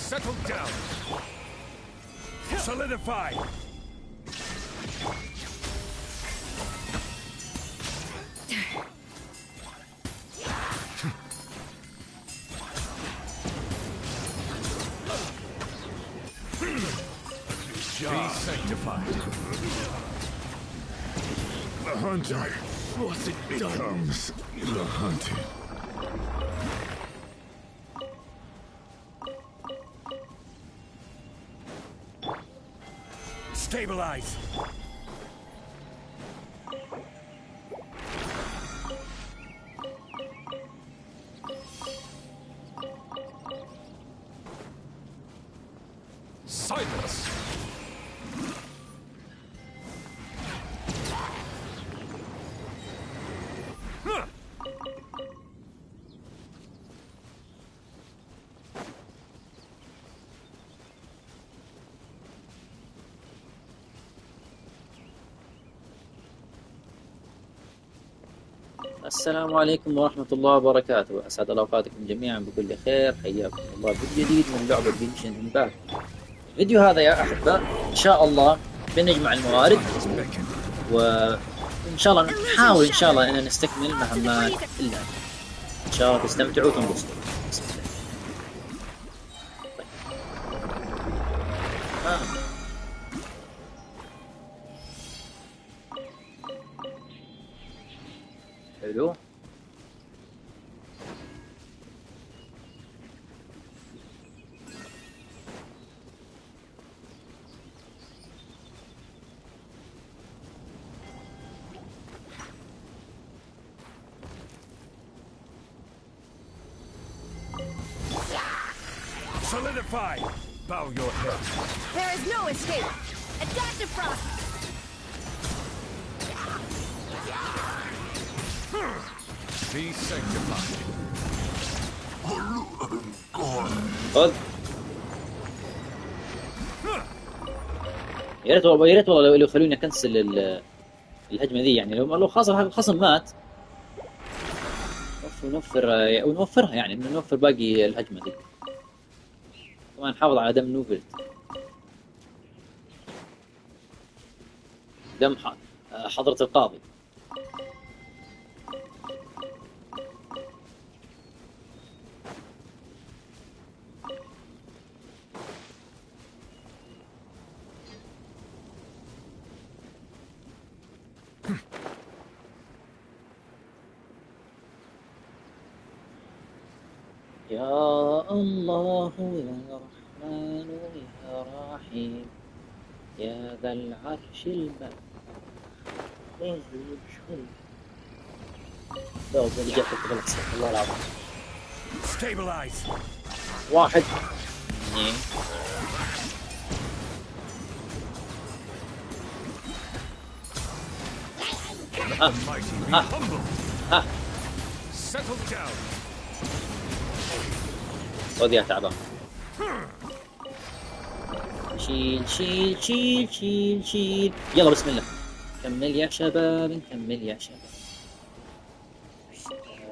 Settle down. Solidify. Be sanctified. The hunter becomes the hunted. Stabilize. Silence. السلام عليكم ورحمة الله وبركاته، أسعد الله أوقاتكم جميعا بكل خير. حياكم الله فيديو جديد من لعبة جنشن امباكت. الفيديو هذا يا أحبة إن شاء الله بنجمع الموارد، وإن شاء الله نحاول إن شاء الله أن نستكمل مهمات اللعبة. إن شاء الله تستمتعوا وتنبسطوا. بسم الله. حلو. Solidify. Bow your head. There is no escape. Adaptive frost. Be sanctified. خذ. يا ريت والله، يا ريت والله لو يخلوني اكنسل الهجمه ذي، يعني لو خاص الخصم مات ونوفرها، يعني نوفر باقي الهجمه ذي، كمان نحافظ على دم نوفلت، دم حضرة القاضي. يا الله يا رحمن يا رحيم يا ذا العرش المجيد. لو اللي جاتك غلط، الله العظيم. Stabilize. واحد اثنين Mighty be humble. Settle down. خذ يا تعبان. شيل شيل شيل شيل شيل. يلا بسم الله. كمل يا شباب، نكمل يا شباب.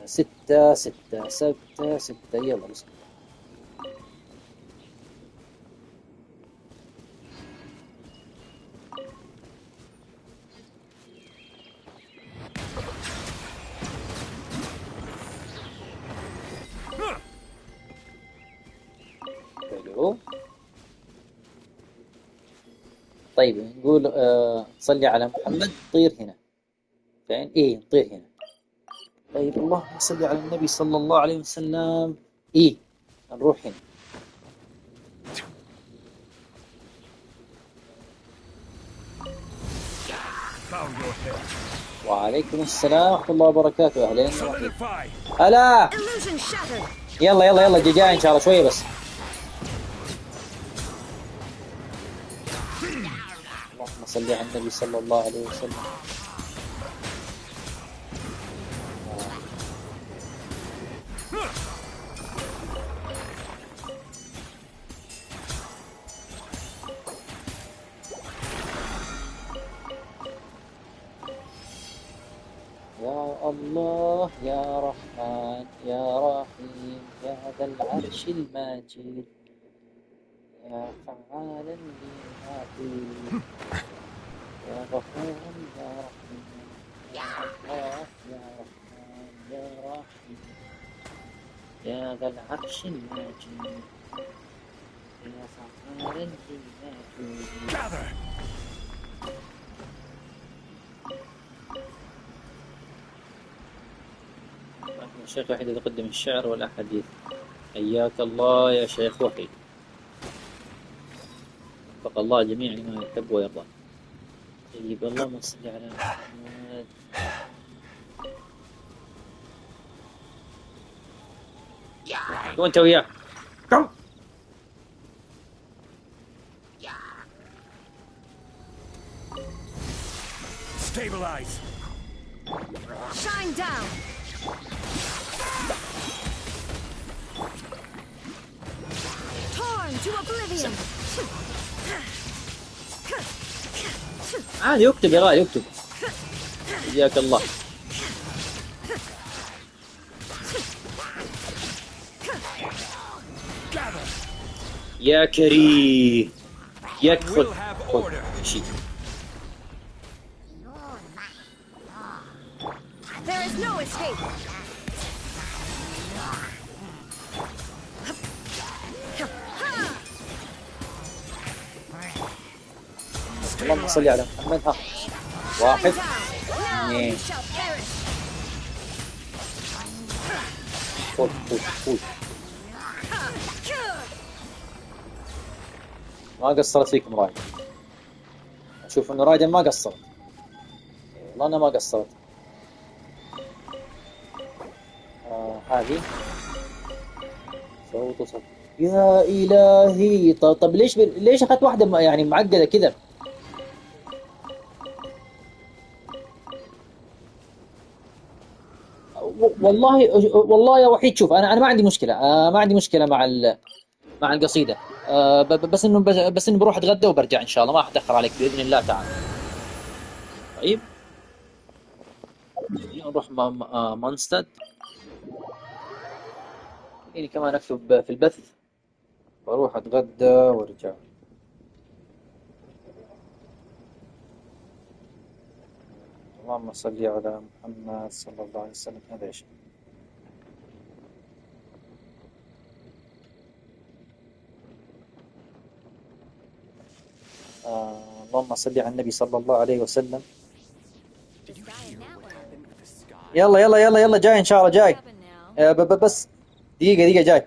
6 6 6 6. يلا بسم الله. حلو. طيب نقول صلي على محمد، طير هنا. فين؟ ايه طير هنا. طيب اللهم صل على النبي صلى الله عليه وسلم. ايه نروح هنا. Bow your head. وعليكم السلام ورحمة الله وبركاته. أهلين وسهلا. Solidify. هلا. Illusion shattered. يلا يلا يلا جاي إن شاء الله شوية بس. اللهم صل على النبي صلى الله عليه وسلم. يا الله يا رحمن يا رحيم يا ذا العرش المجيد يا فعالا لما تريد يا غفور يا رحيم يا الله يا رحمن يا رحيم يا ذا العرش المجيد يا فعالا لما تريد. Gather. الشيخ وحيد يقدم الشعر والأحاديث. حياك الله يا شيخ وحيد. وفق الله جميع لما يحب ويرضى. طيب اللهم صل على محمد. وانت وياه. كم. Stabilize. Shine down. Torn to oblivion. عادي اكتب يا غالي اكتب. حياك الله. Gather. يا كريم يكفل. We'll have خذ order. شيء. There is no escape. اللهم صل على محمد. ها واحد Shine down. Now اثنين. you shall perish. خذ خذ خذ. ما قصرت فيكم راجل. اشوف انه راجل ما قصرت. والله انا ما قصرت. هذه صوت صوت. يا الهي. طب ليش اخذت واحده يعني معقده كذا؟ والله يا وحيد شوف انا ما عندي مشكله. ما عندي مشكله مع القصيده. بس انه بروح اتغدى وبرجع ان شاء الله. ما حتاخر عليك باذن الله تعالى. طيب نروح مانستد. يعني كمان اكتب في البث واروح اتغدى وارجع. اللهم صل على محمد صلى الله عليه وسلم. هذا ايش؟ اللهم صل على النبي صلى الله عليه وسلم. يلا يلا يلا يلا جاي ان شاء الله جاي. بس دقيقة جاي.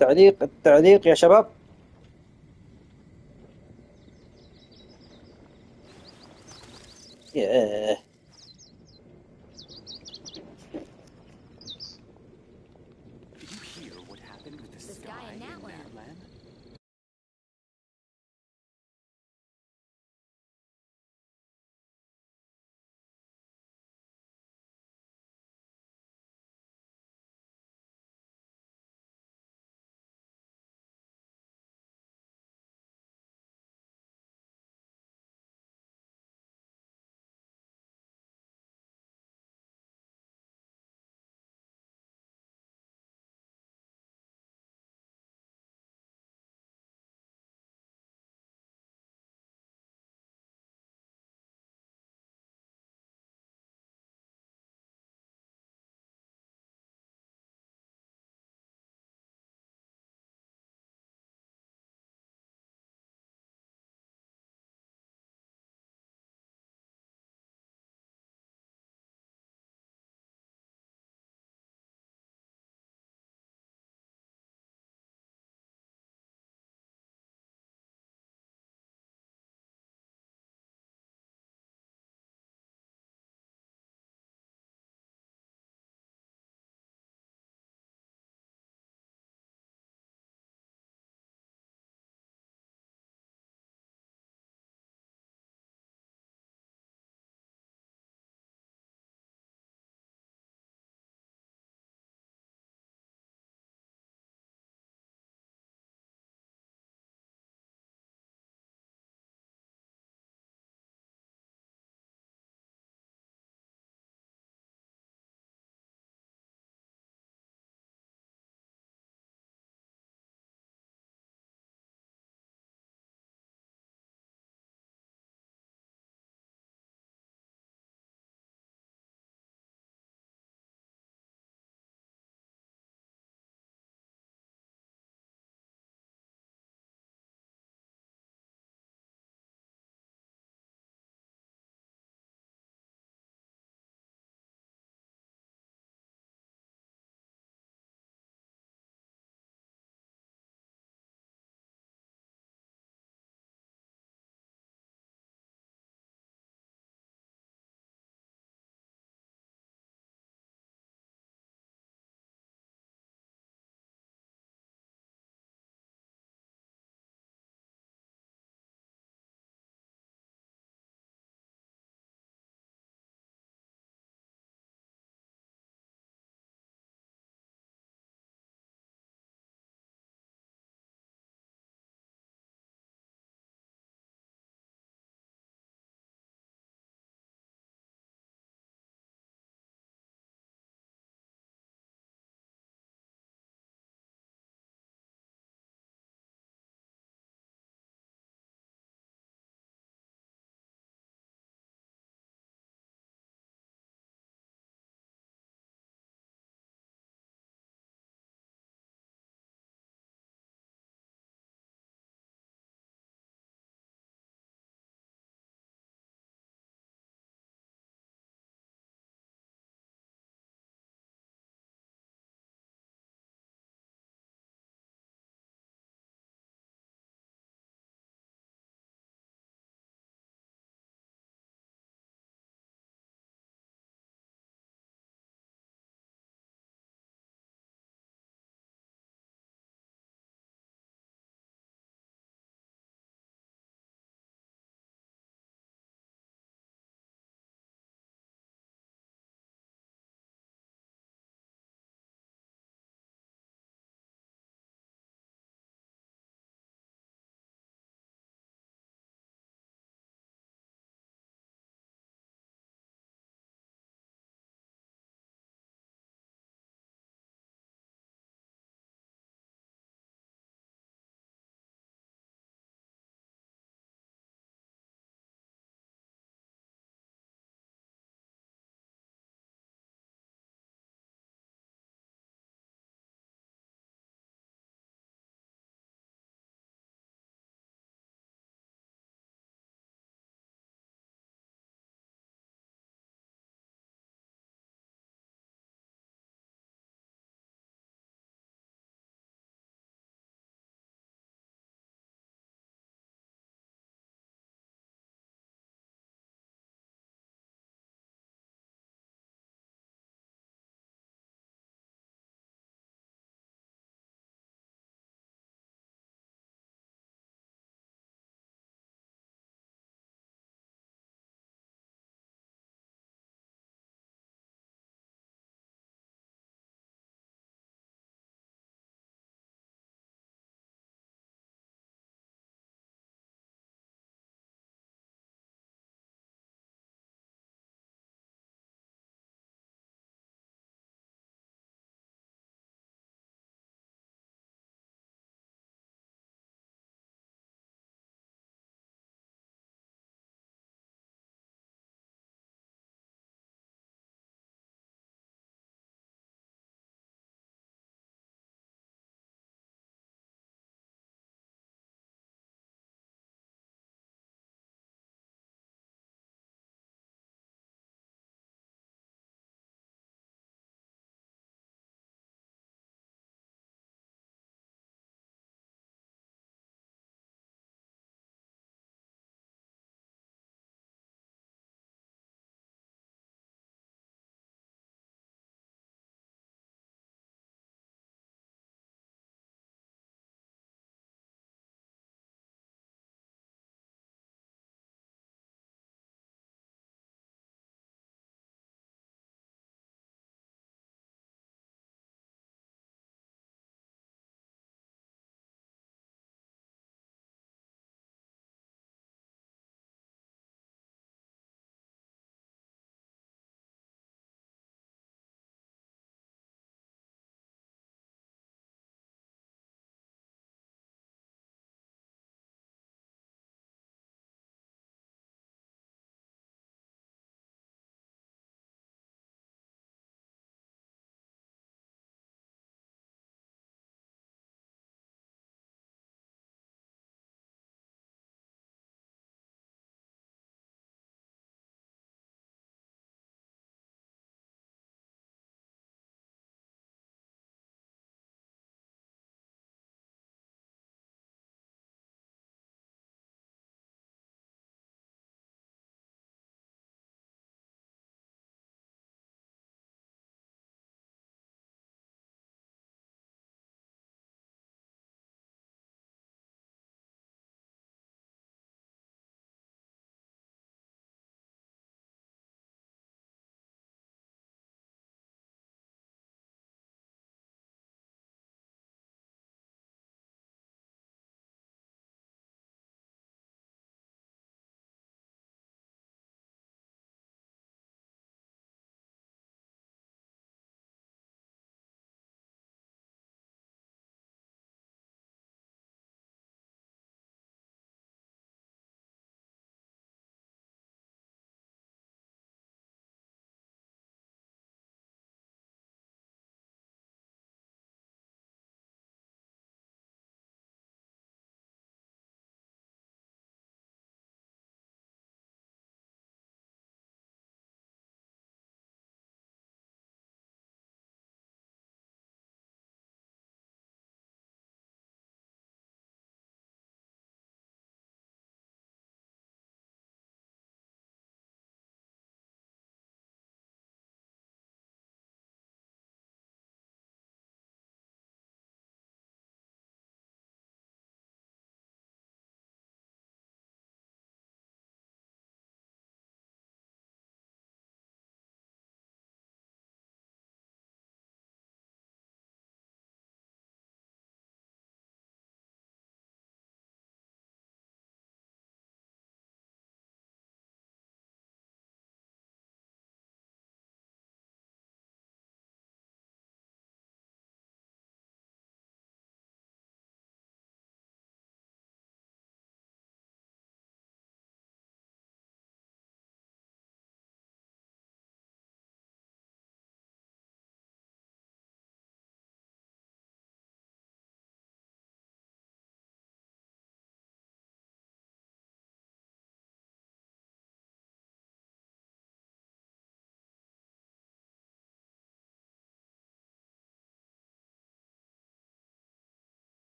طيب التعليق يا شباب. ياه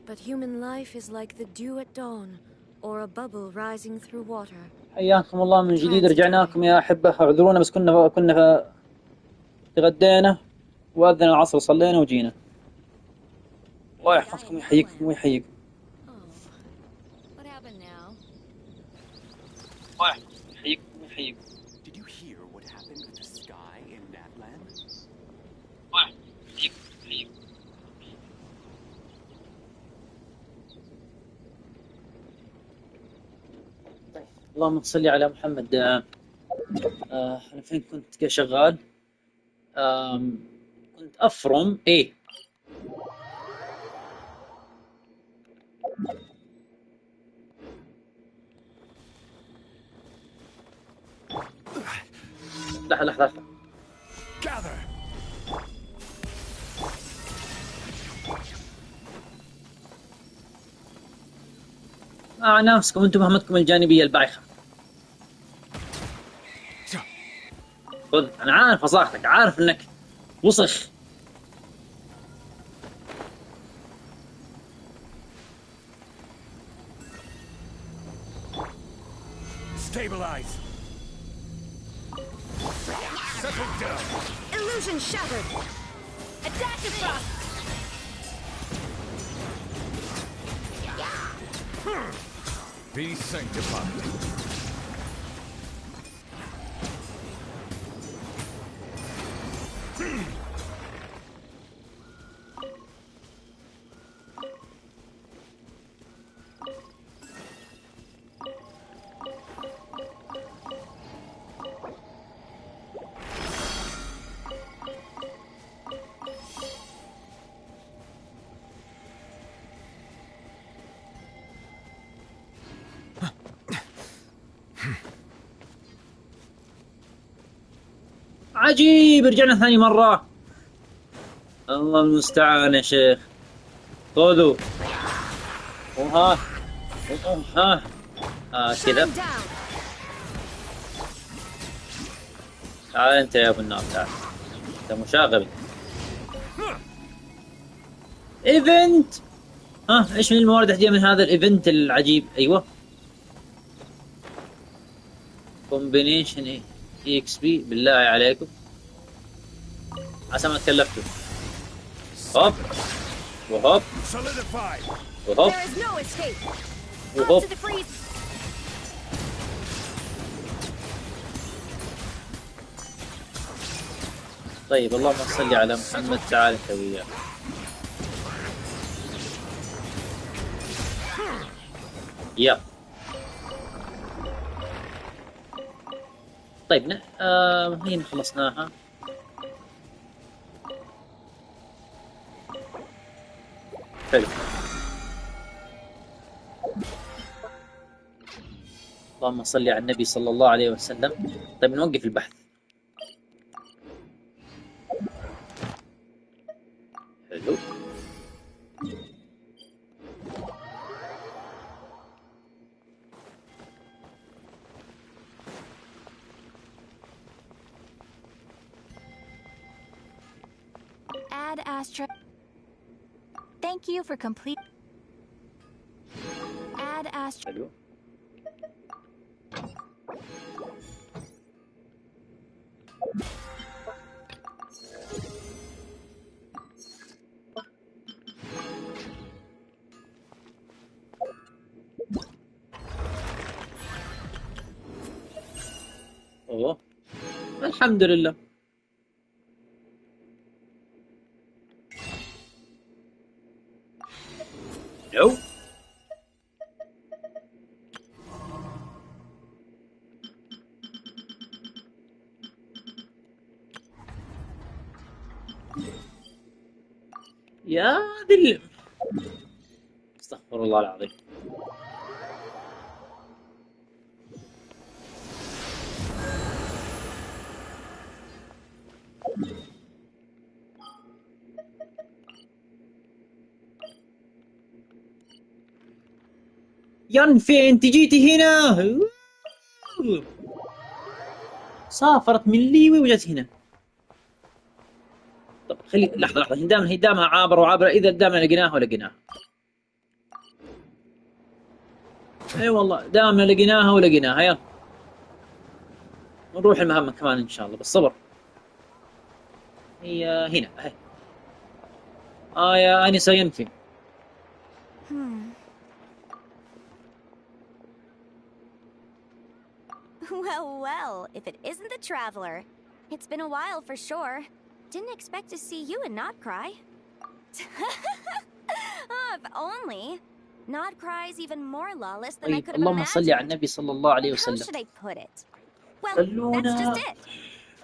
But human life is like the dew at dawn, or a bubble rising through water. حياكم الله من جديد، رجعنا لكم يا أحبة. اعذرونا بس كنا تغدينا وأذن العصر، صلينا وجينا. الله يحفظكم ويحييكم ويحييكم. Oh, what happened now? الله يحفظكم ويحييكم ويحييكم. Did you hear what happened with the sky in Natlan? الله يحفظكم ويحييكم ويحييكم. طيب، اللهم صل على محمد. أنا فين كنت شغال؟ كنت أفرم إيه. لحظة. Gather! مع نفسكم أنتم مهمتكم الجانبية البايخة. خذ، أنا عارف فصاحتك، عارف إنك وسخ. Stabilize! Settle down! Illusion shattered! Adaptive frost! Be sanctified. عجيب، رجعنا ثاني مرة. الله المستعان يا شيخ. خذوا. وها كذا. Shut him down! تعال انت يا ابو النار، تعال. انت مشاغبي. ايفنت. ايش من الموارد احديها من هذا الايفنت العجيب؟ ايوه، كومبينيشن اي اكس بي. بالله عليكم عسى ما تكلفتوا. هوب وهوب Solidify! وهوب There is no escape! وهوب. Up to the freeze! طيب، اللهم صل على محمد. تعال انت وياه. يلا. طيب هي خلصناها. حلو. اللهم صل على النبي صلى الله عليه وسلم. طيب نوقف البحث. حلو. Add Astra. Thank you for complete. Add Astra. حلو. اوه، الحمد لله. نو. يا ذل، استغفر الله العظيم. ينفي انت جيتي هنا. سافرت من ليوي وجت هنا. طب خلي لحظة، هي دامها عابر وعابرة، إذا دامنا لقيناها ولقيناها. اي والله دامنا لقيناها ولقيناها. يلا نروح المهمة كمان ان شاء الله بالصبر. هي هنا اهي. يا انسة ينفي. Well, if it isn't the Traveler. It's been a while for sure. Didn't expect to see you and not cry. If only. Not cry's even more lawless than I طيب could have اللهم صل على imagined. النبي صلى الله عليه How وسلم. should I put it? Well, that's خلونا just it.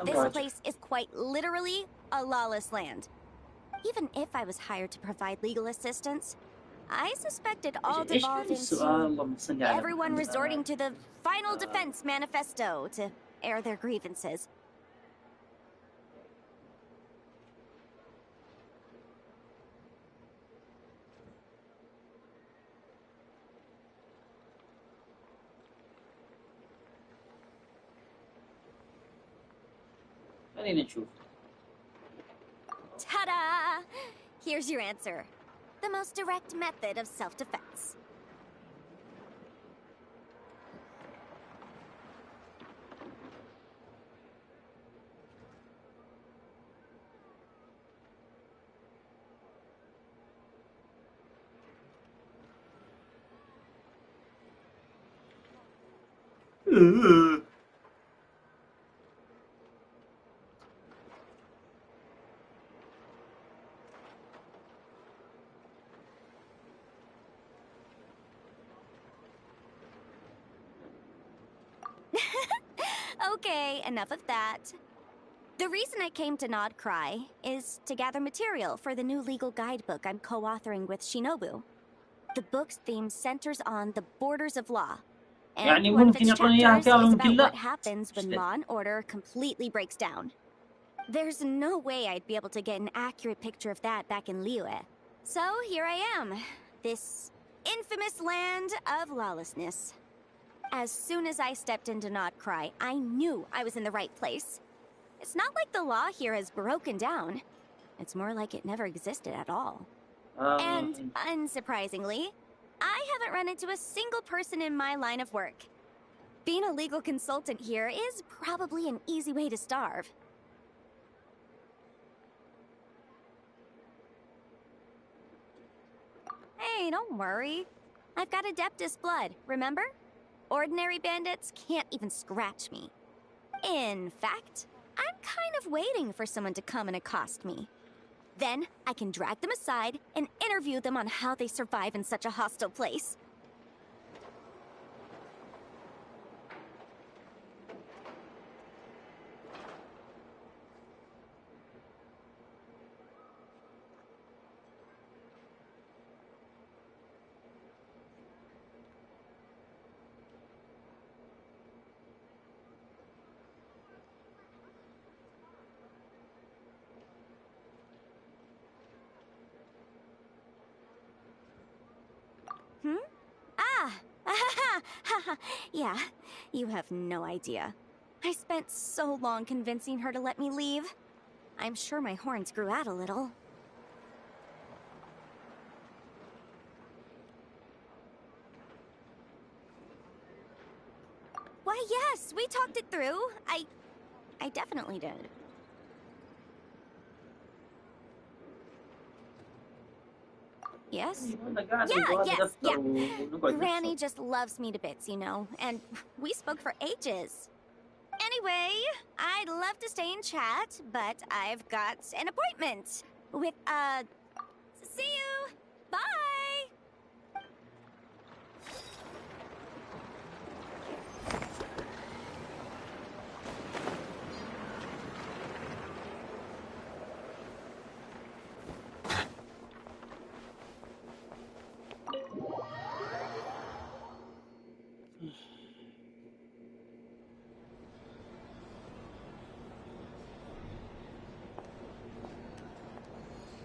This نراجع. place is quite literally a lawless land. Even if I was hired to provide legal assistance, I suspect it all ايش devolved السؤال؟ into اللهم صل على everyone محمد. resorting to the Final Defense Manifesto to air their grievances. خلينا نشوف. Ta-da! Here's your answer. The most direct method of self-defense. Okay, enough of that. The reason I came to Nod Cry is to gather material for the new legal guidebook I'm co-authoring with Shinobu. The book's theme centers on the borders of law. And يعني one of ممكن its يعطوني إياها chapters كاملة is ممكن about لا. what happens when law and order completely breaks down. There's no way I'd be able to get an accurate picture of that back in Liyue. So here I am, this infamous land of lawlessness. As soon as I stepped into Nod Cry, I knew I was in the right place. It's not like the law here has broken down. It's more like it never existed at all. And unsurprisingly, I haven't run into a single person in my line of work. Being a legal consultant here is probably an easy way to starve. Hey, don't worry. I've got Adeptus blood, remember? Ordinary bandits can't even scratch me. In fact, I'm kind of waiting for someone to come and accost me. Then I can drag them aside and interview them on how they survive in such a hostile place. Yeah, you have no idea. I spent so long convincing her to let me leave. I'm sure my horns grew out a little. Why, yes, we talked it through. I definitely did. Yes? Yes. Granny just loves me to bits, you know, and we spoke for ages. Anyway, I'd love to stay and chat, but I've got an appointment with, see you! Bye!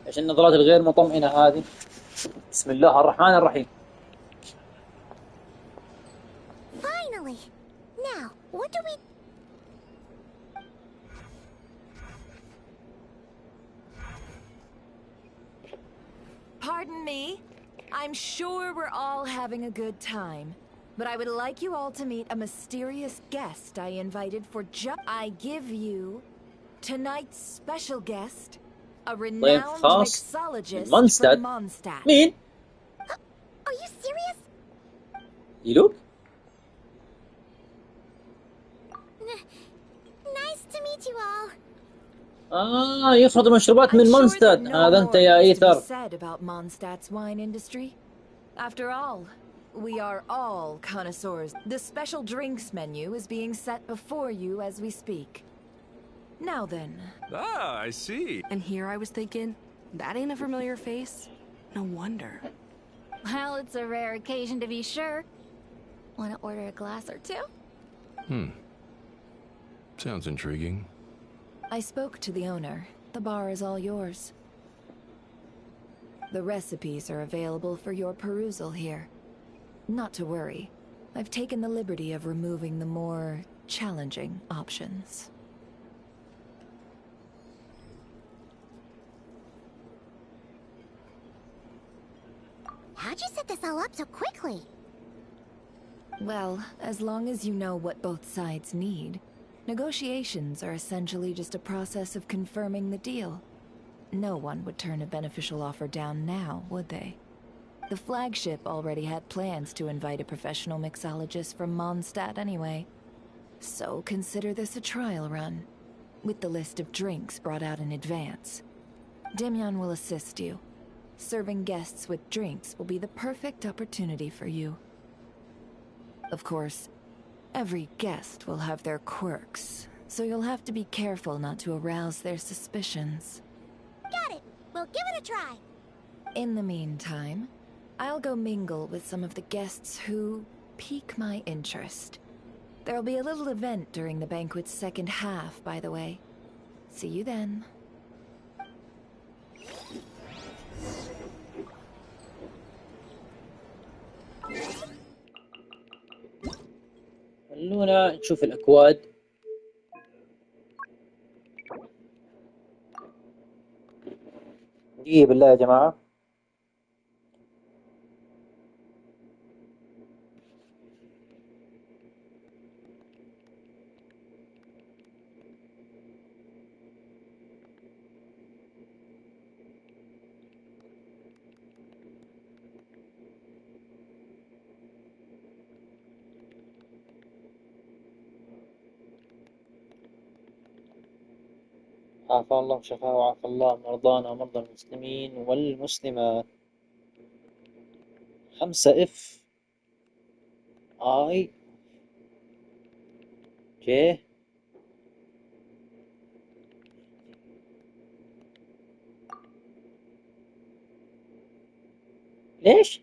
ايش النظرات الغير مطمئنة هذه؟ بسم الله الرحمن الرحيم. Finally. Now, what do we... Pardon me? I'm sure we're all having a good time. But I would like you all to meet a mysterious guest I invited for I give you tonight's special guest, a ضيف renowned خاص من mixologist مونستاد. from Mondstadt. مين؟ Are you serious? يلوك؟ Nice to meet you all. يخرج مشروبات من I'm sure that مونستاد. no هذا more أنت يا needs to be إيثر. said about Mondstadt's wine industry. After all, we are all connoisseurs. The special drinks menu is being set before you as we speak. Now then. Ah, I see. And here I was thinking, that ain't a familiar face. No wonder. Well, it's a rare occasion to be sure. Want to order a glass or two? Sounds intriguing. I spoke to the owner. The bar is all yours. The recipes are available for your perusal here. Not to worry. I've taken the liberty of removing the more challenging options. How'd you set this all up so quickly? Well, as long as you know what both sides need, negotiations are essentially just a process of confirming the deal. No one would turn a beneficial offer down now, would they? The flagship already had plans to invite a professional mixologist from Mondstadt anyway. So consider this a trial run, with the list of drinks brought out in advance. Demyan will assist you. Serving guests with drinks will be the perfect opportunity for you. Of course, every guest will have their quirks, so you'll have to be careful not to arouse their suspicions. Got it. We'll give it a try. In the meantime, I'll go mingle with some of the guests who pique my interest. There'll be a little event during the banquet's second half, by the way. See you then. خلونا نشوف الأكواد. دقيقة بالله يا جماعة. عافى الله وشفاه وعافى الله مرضانا ومرضى المسلمين والمسلمات. 5 اف اي جي ليش؟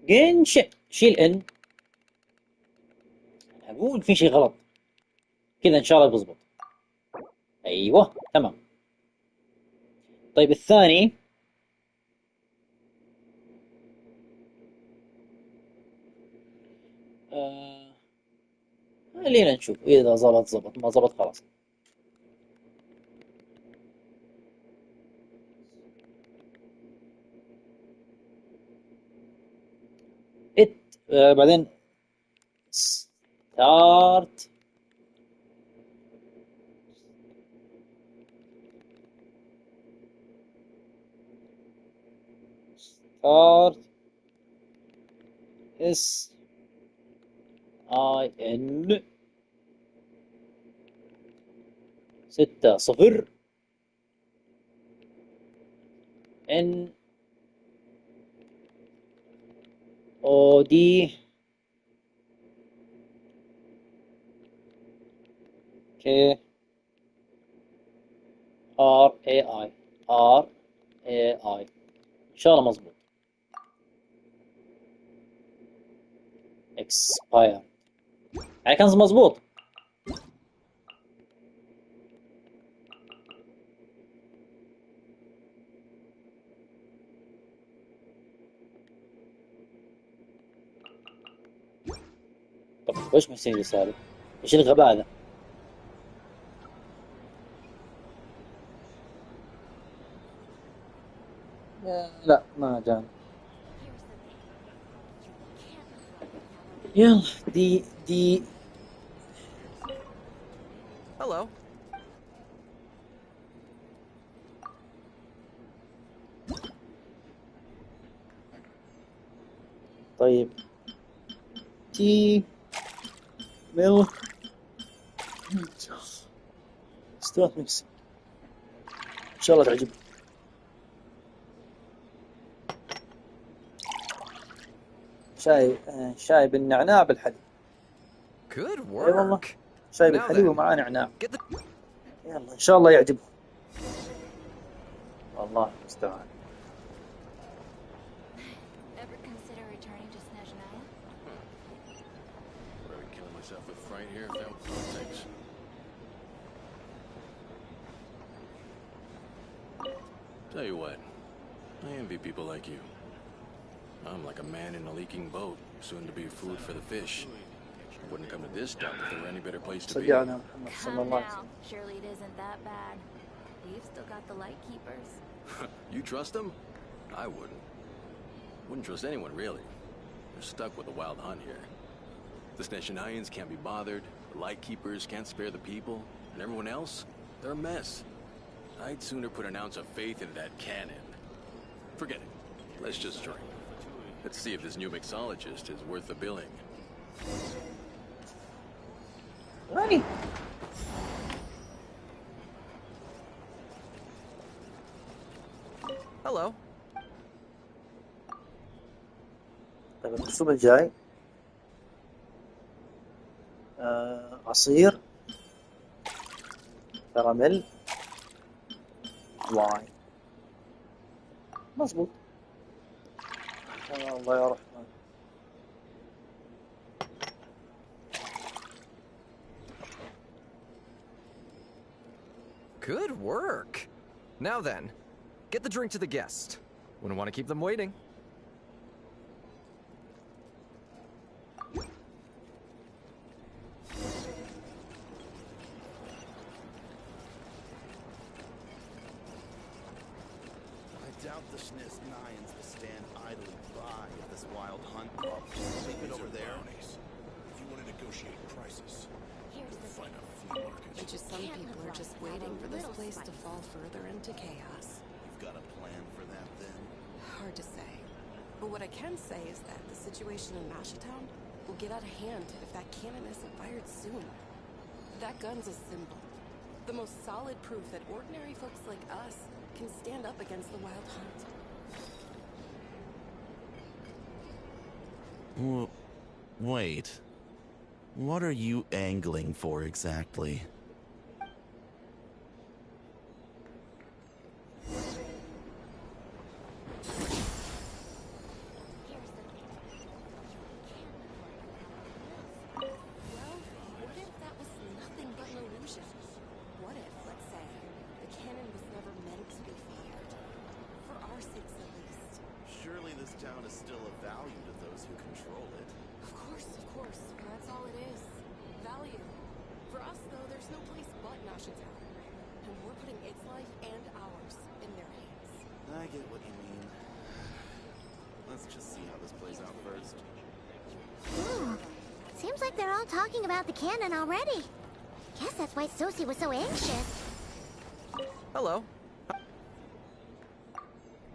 جنشن شيل ان. اقول في شيء غلط كذا، ان شاء الله بيزبط. ايوه تمام. طيب الثاني خلينا نشوف اذا زبط ما زبط خلاص. بعدين ستارت اس اي ان 60 ان او دي كي ار اي اي ان شاء الله مظبوط. اكسباير يعني كان مظبوط. طب وش مسوي رسالة؟ ايش الغباء ذا؟ مجال. يلا دي Hello. طيب تي ميلك ستوت ميكس ان شاء الله تعجبك. شاي بالنعناع بالحليب. Good اي والله work. شاي Now بالحليب then, ومعاه نعناع. get the يلا ان شاء الله يعجبهم. والله المستعان. Ever consider returning to Snezhnaya? Would I be killing myself with fright here if that was politics? Tell you what, I envy people like you. I'm like a man in a leaking boat, soon to be food for the fish. I wouldn't come to this dump if there were any better place to be. صدقنا محمد صلى Come الله عليه now. وسلم. Surely it isn't that bad. We've still got the light keepers. You trust them? I wouldn't. Wouldn't trust anyone, really. They're stuck with the wild hunt here. The Snezhnayans can't be bothered, the Lightkeepers can't spare the people, and everyone else, they're a mess. I'd sooner put an ounce of faith into that cannon. Forget it. Let's just drink. Let's see if this new mixologist is worth the billing. غني. Hello. طيب المشروب الجاي عصير كراميل واين. مظبوط. الله يا رحمن. Good work. Now then, get the drink to the guest. Wouldn't want to keep them waiting. I doubt the Snezhnayans will stand idly by if this wild hunt just leave it over there. If you want to negotiate prices, find a flea market. It's just some people are just waiting for this place to fall further into chaos. You've got a plan for that then? Hard to say. But what I can say is that the situation in Nashitown will get out of hand if that cannon isn't fired soon. That gun's a symbol. The most solid proof that ordinary folks like us can stand up against the wild hunt. Wait. What are you angling for exactly? Well, what if that was nothing but an illusion? What if, let's say, the cannon was never meant to be fired? For our sakes, at least. Surely this town is still of value to those who control it. Of course, that's all it is. Value. For us, though, there's no place but Nashitown. And we're putting its life and ours in their hands. I get what you mean. Let's just see how this plays out first. Ooh, seems like they're all talking about the cannon already. Guess that's why Sosie was so anxious. Hello.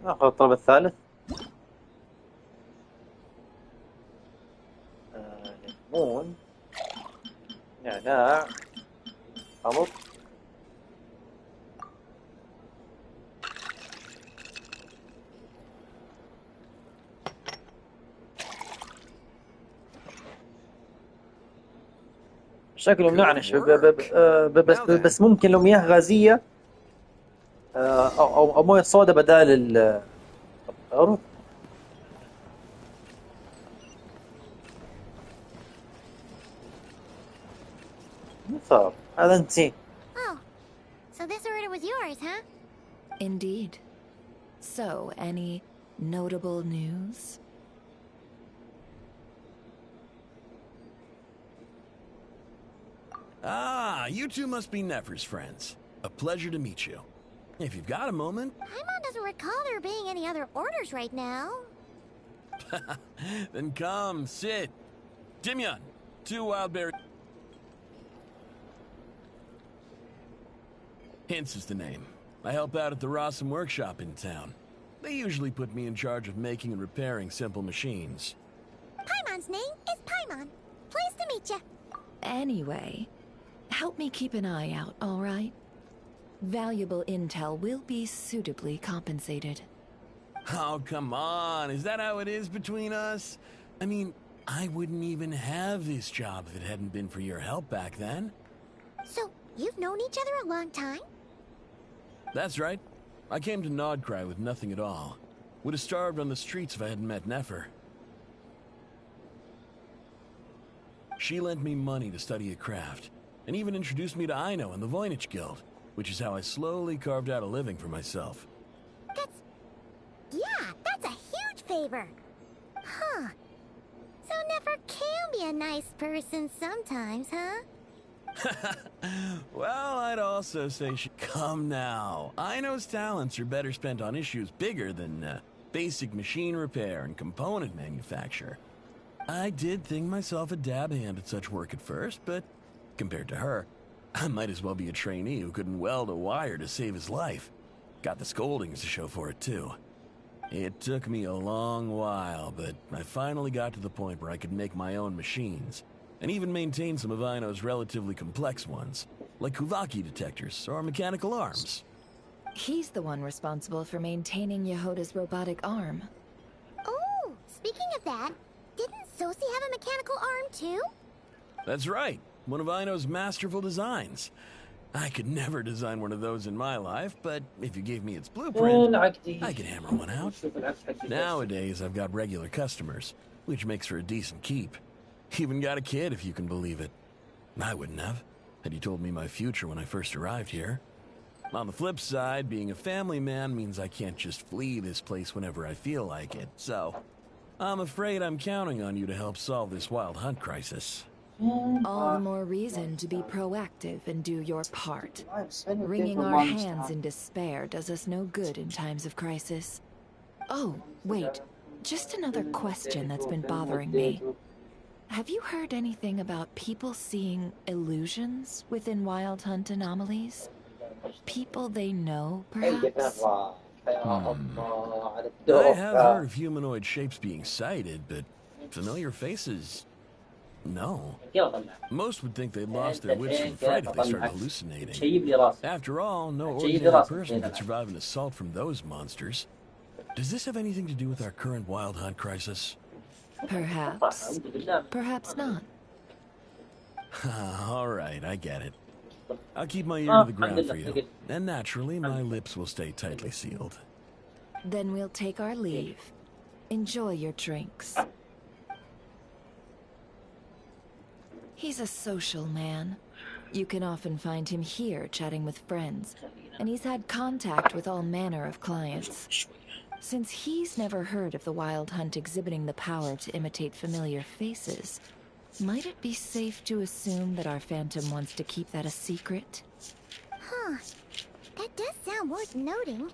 ناخذ الطلب الثالث. ليمون نعناع خلط شكله منعنش بس ممكن لو مياه غازية أو موية صودا بدال الرز. مثار هذا انتي. Oh, so this order was yours, huh? Indeed. So, any notable news? Ah, you two must be Nefer's friends. A pleasure to meet you. If you've got a moment. Paimon doesn't recall there being any other orders right now. Then come, sit. Dimyon, 2 wild berry. Hints is the name. I help out at the Rossum workshop in town. They usually put me in charge of making and repairing simple machines. Paimon's name is Paimon. Pleased to meet you. Anyway, help me keep an eye out, all right? Valuable intel will be suitably compensated. Oh, come on. Is that how it is between us? I mean, I wouldn't even have this job if it hadn't been for your help back then. So, you've known each other a long time? That's right. I came to Nodcry with nothing at all. Would have starved on the streets if I hadn't met Nefer. She lent me money to study a craft, and even introduced me to Aino and the Voynich Guild, which is how I slowly carved out a living for myself. That's a huge favor. Huh. So Nefer can be a nice person sometimes, huh? Well, I'd also say come now. Aino's talents are better spent on issues bigger than basic machine repair and component manufacture. I did think myself a dab hand at such work at first, but compared to her, I might as well be a trainee who couldn't weld a wire to save his life. Got the scoldings to show for it, too. It took me a long while, but I finally got to the point where I could make my own machines, and even maintain some of Aino's relatively complex ones, like Kuvaki detectors or mechanical arms. He's the one responsible for maintaining Yehoda's robotic arm. Oh, speaking of that, didn't Sosi have a mechanical arm too? That's right, one of Aino's masterful designs. I could never design one of those in my life, but if you gave me its blueprint, I could hammer one out. Nowadays, I've got regular customers, which makes for a decent keep. Even got a kid, if you can believe it. I wouldn't have, had you told me my future when I first arrived here. On the flip side, being a family man means I can't just flee this place whenever I feel like it, so I'm afraid I'm counting on you to help solve this wild hunt crisis. All the more reason to be proactive and do your part. Wringing our hands in despair does us no good in times of crisis. Oh, wait. Just another question that's been bothering me. Have you heard anything about people seeing illusions within Wild Hunt anomalies? People they know, perhaps? I have heard of humanoid shapes being sighted, but familiar faces... no. Most would think they'd lost their wits from fright if they started hallucinating. After all, no ordinary person could survive an assault from those monsters. Does this have anything to do with our current Wild Hunt crisis? Perhaps. Perhaps not. All right, I get it. I'll keep my ear to the ground for you. And naturally, my lips will stay tightly sealed. Then we'll take our leave. Enjoy your drinks. He's a social man. You can often find him here chatting with friends, and he's had contact with all manner of clients. Since he's never heard of the Wild Hunt exhibiting the power to imitate familiar faces, might it be safe to assume that our Phantom wants to keep that a secret? Huh. That does sound worth noting.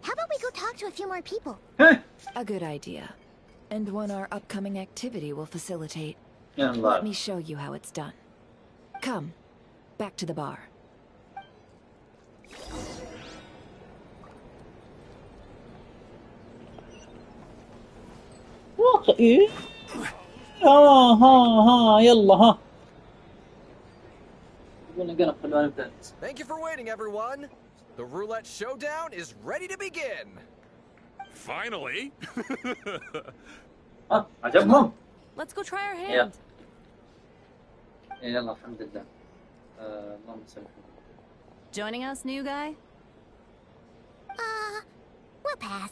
How about we go talk to a few more people? A good idea. And one our upcoming activity will facilitate. Let me show you how it's done. Come, back to the bar. يلا ها. Thank you for waiting, everyone. The roulette showdown is ready to begin. Finally. عجبهم. Let's go try our hand. يلا الحمد لله. اللهم صل. Joining us, new guy? We'll pass.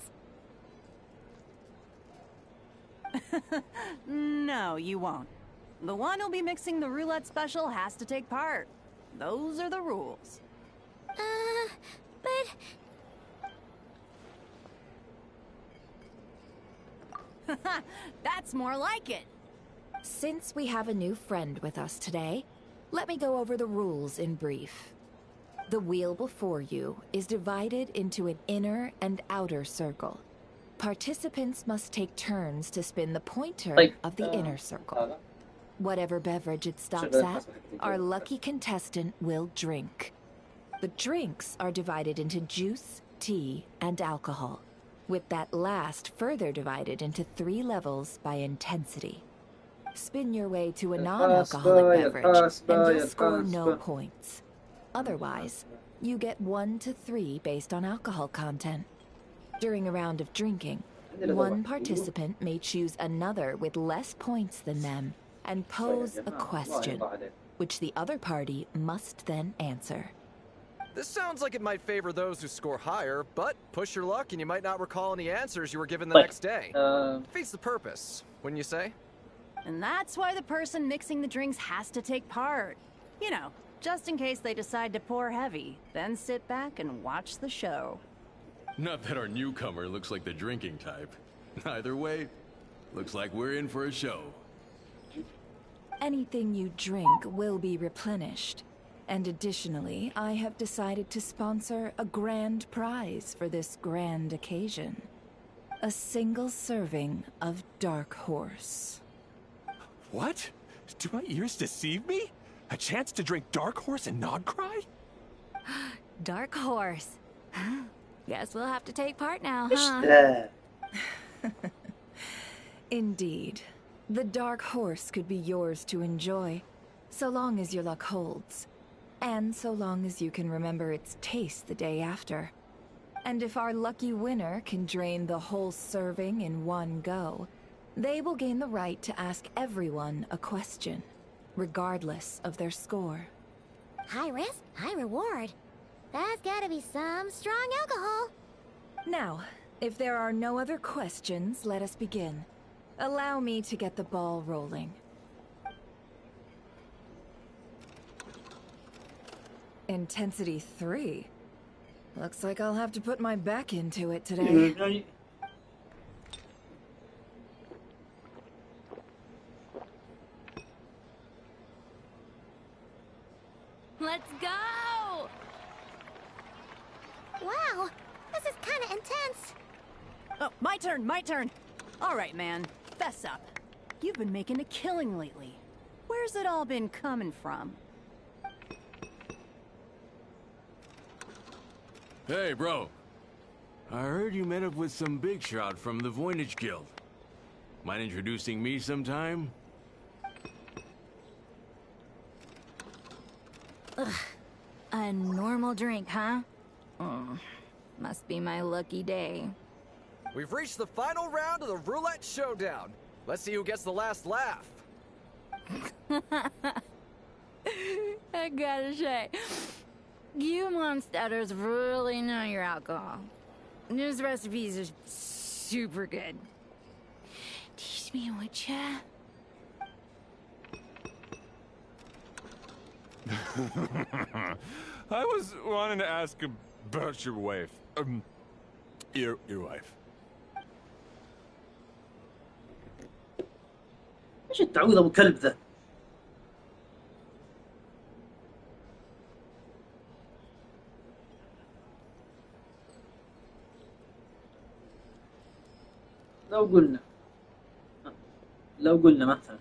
No, you won't. The one who'll be mixing the roulette special has to take part. Those are the rules. But... That's more like it. Since we have a new friend with us today, let me go over the rules in brief. The wheel before you is divided into an inner and outer circle. Participants must take turns to spin the pointer of the inner circle. Whatever beverage it stops at, our lucky contestant will drink. The drinks are divided into juice, tea, and alcohol, with that last further divided into 3 levels by intensity. Spin your way to a non-alcoholic beverage, and you'll score no points. Otherwise, you get 1 to 3 based on alcohol content. During a round of drinking, one participant may choose another with less points than them and pose a question, which the other party must then answer. This sounds like it might favor those who score higher, but push your luck and you might not recall any answers you were given the next day. Defeats the purpose, wouldn't you say? And that's why the person mixing the drinks has to take part. You know, just in case they decide to pour heavy, then sit back and watch the show. Not that our newcomer looks like the drinking type. Either way, looks like we're in for a show. Anything you drink will be replenished. And additionally, I have decided to sponsor a grand prize for this grand occasion. A single serving of Dark Horse. What? Do my ears deceive me? A chance to drink Dark Horse and not cry? Dark Horse. Guess we'll have to take part now, huh? Indeed. The Dark Horse could be yours to enjoy, so long as your luck holds. And so long as you can remember its taste the day after. And if our lucky winner can drain the whole serving in one go, they will gain the right to ask everyone a question, regardless of their score. High risk, high reward. That's gotta be some strong alcohol. Now, if there are no other questions, let us begin. Allow me to get the ball rolling. Intensity 3. Looks like I'll have to put my back into it today. Let's go! Wow, this is kind of intense. Oh, my turn. All right, man, fess up. You've been making a killing lately. Where's it all been coming from? Hey, bro. I heard you met up with some big shot from the Voynich Guild. Mind introducing me sometime? Ugh. A normal drink, huh? Must be my lucky day. We've reached the final round of the roulette showdown. Let's see who gets the last laugh. I gotta say, you monsters really know your alcohol. These recipes are super good. Teach me, would ya? I was wanting to ask about your wife. Your wife. ايش التعويض ابو كلب ذا؟ لو قلنا مثلا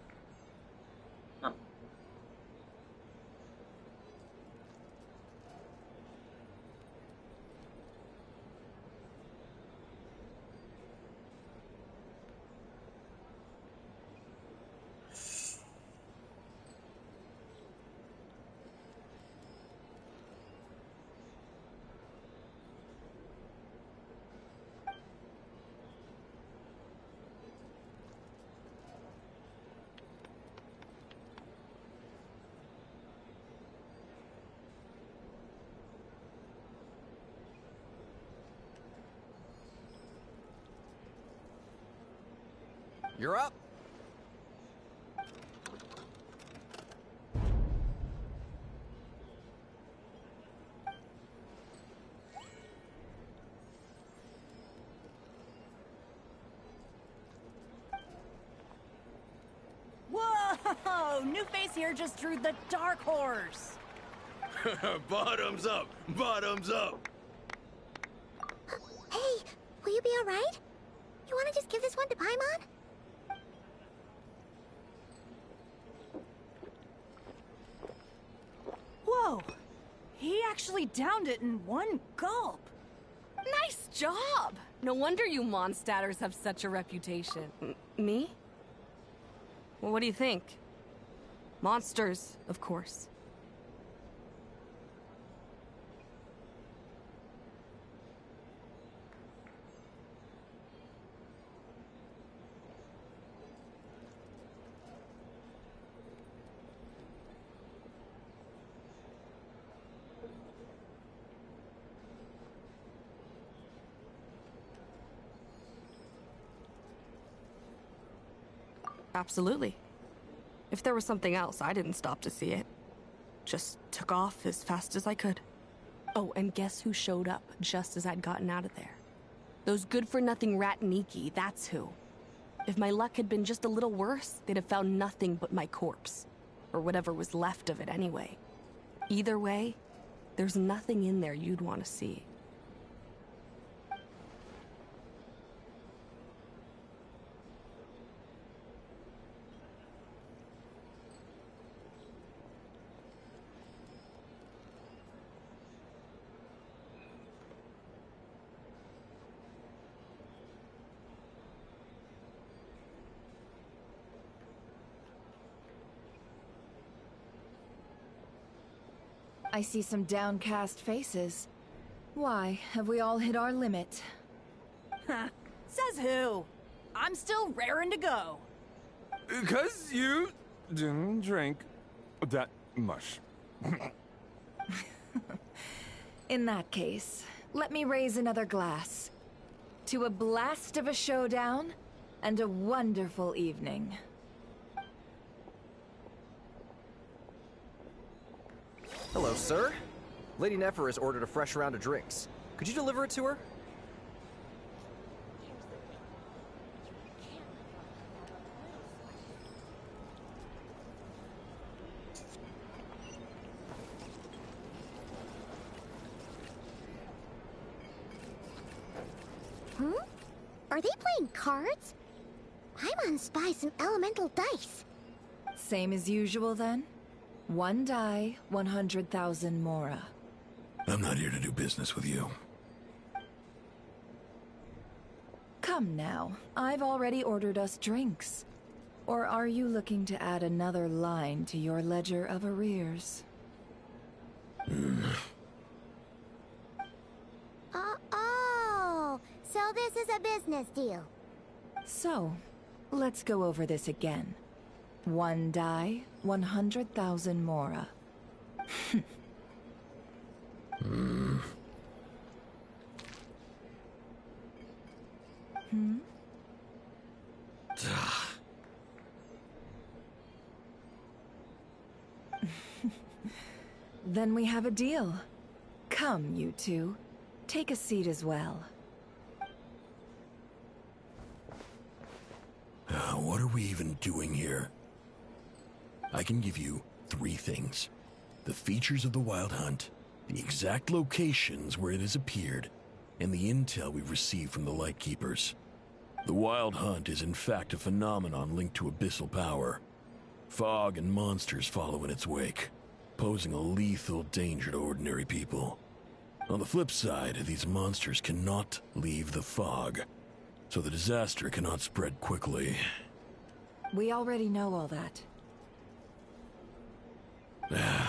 You're up. Whoa! New face here just drew the Dark Horse. Bottoms up! Bottoms up! Hey, will you be alright? You wanna just give this one to Paimon? Whoa! He actually downed it in one gulp. Nice job! No wonder you Mondstadters have such a reputation. Me? Well, what do you think? Monsters, of course. Absolutely. If there was something else, I didn't stop to see it. Just took off as fast as I could. Oh, and guess who showed up just as I'd gotten out of there? Those good-for-nothing Rat-Niki, that's who. If my luck had been just a little worse, they'd have found nothing but my corpse. Or whatever was left of it anyway. Either way, there's nothing in there you'd want to see. I see some downcast faces. Why, have we all hit our limit? Huh. Says who? I'm still raring to go. 'Cause you didn't drink that much. In that case, let me raise another glass. To a blast of a showdown and a wonderful evening. Hello, sir. Lady Nefer has ordered a fresh round of drinks. Could you deliver it to her? Are they playing cards? Paimon spies some elemental dice. Same as usual, then? One die, 100,000 mora. I'm not here to do business with you. Come now, I've already ordered us drinks. Or are you looking to add another line to your ledger of arrears? Oh, so this is a business deal. So, let's go over this again. One die, 100,000 mora. Then we have a deal. Come, you two. Take a seat as well. What are we even doing here? I can give you 3 things. The features of the Wild Hunt, the exact locations where it has appeared, and the intel we've received from the Lightkeepers. The Wild Hunt is in fact a phenomenon linked to abyssal power. Fog and monsters follow in its wake, posing a lethal danger to ordinary people. On the flip side, these monsters cannot leave the fog, so the disaster cannot spread quickly. We already know all that.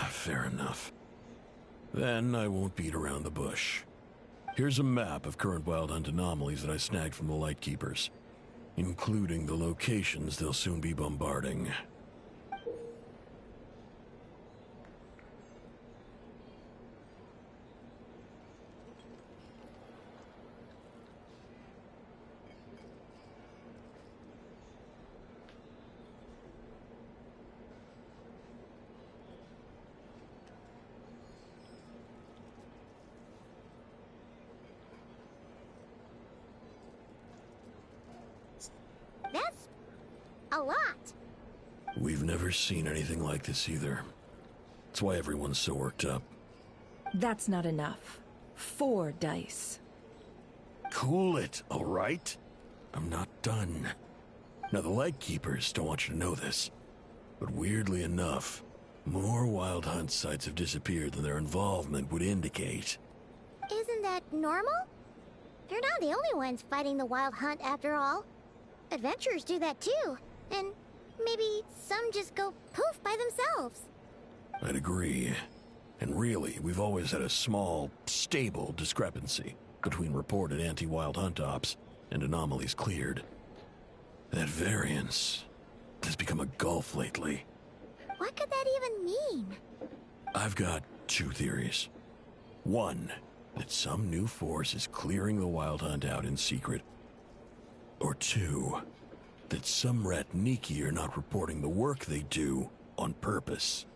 Fair enough. Then I won't beat around the bush. Here's a map of current Wild Hunt anomalies that I snagged from the Lightkeepers, including the locations they'll soon be bombarding. That's a lot. We've never seen anything like this either. That's why everyone's so worked up. That's not enough. 4 dice. Cool it, all right? I'm not done. Now, the Lightkeepers don't want you to know this, but weirdly enough, more Wild Hunt sites have disappeared than their involvement would indicate. Isn't that normal? They're not the only ones fighting the Wild Hunt after all. Adventurers do that too, and maybe some just go poof by themselves. I'd agree. And really, we've always had a small, stable discrepancy between reported anti-Wild Hunt ops and anomalies cleared. That variance has become a gulf lately. What could that even mean? I've got 2 theories. One, that some new force is clearing the Wild Hunt out in secret. Or 2, that some Ratniki are not reporting the work they do on purpose.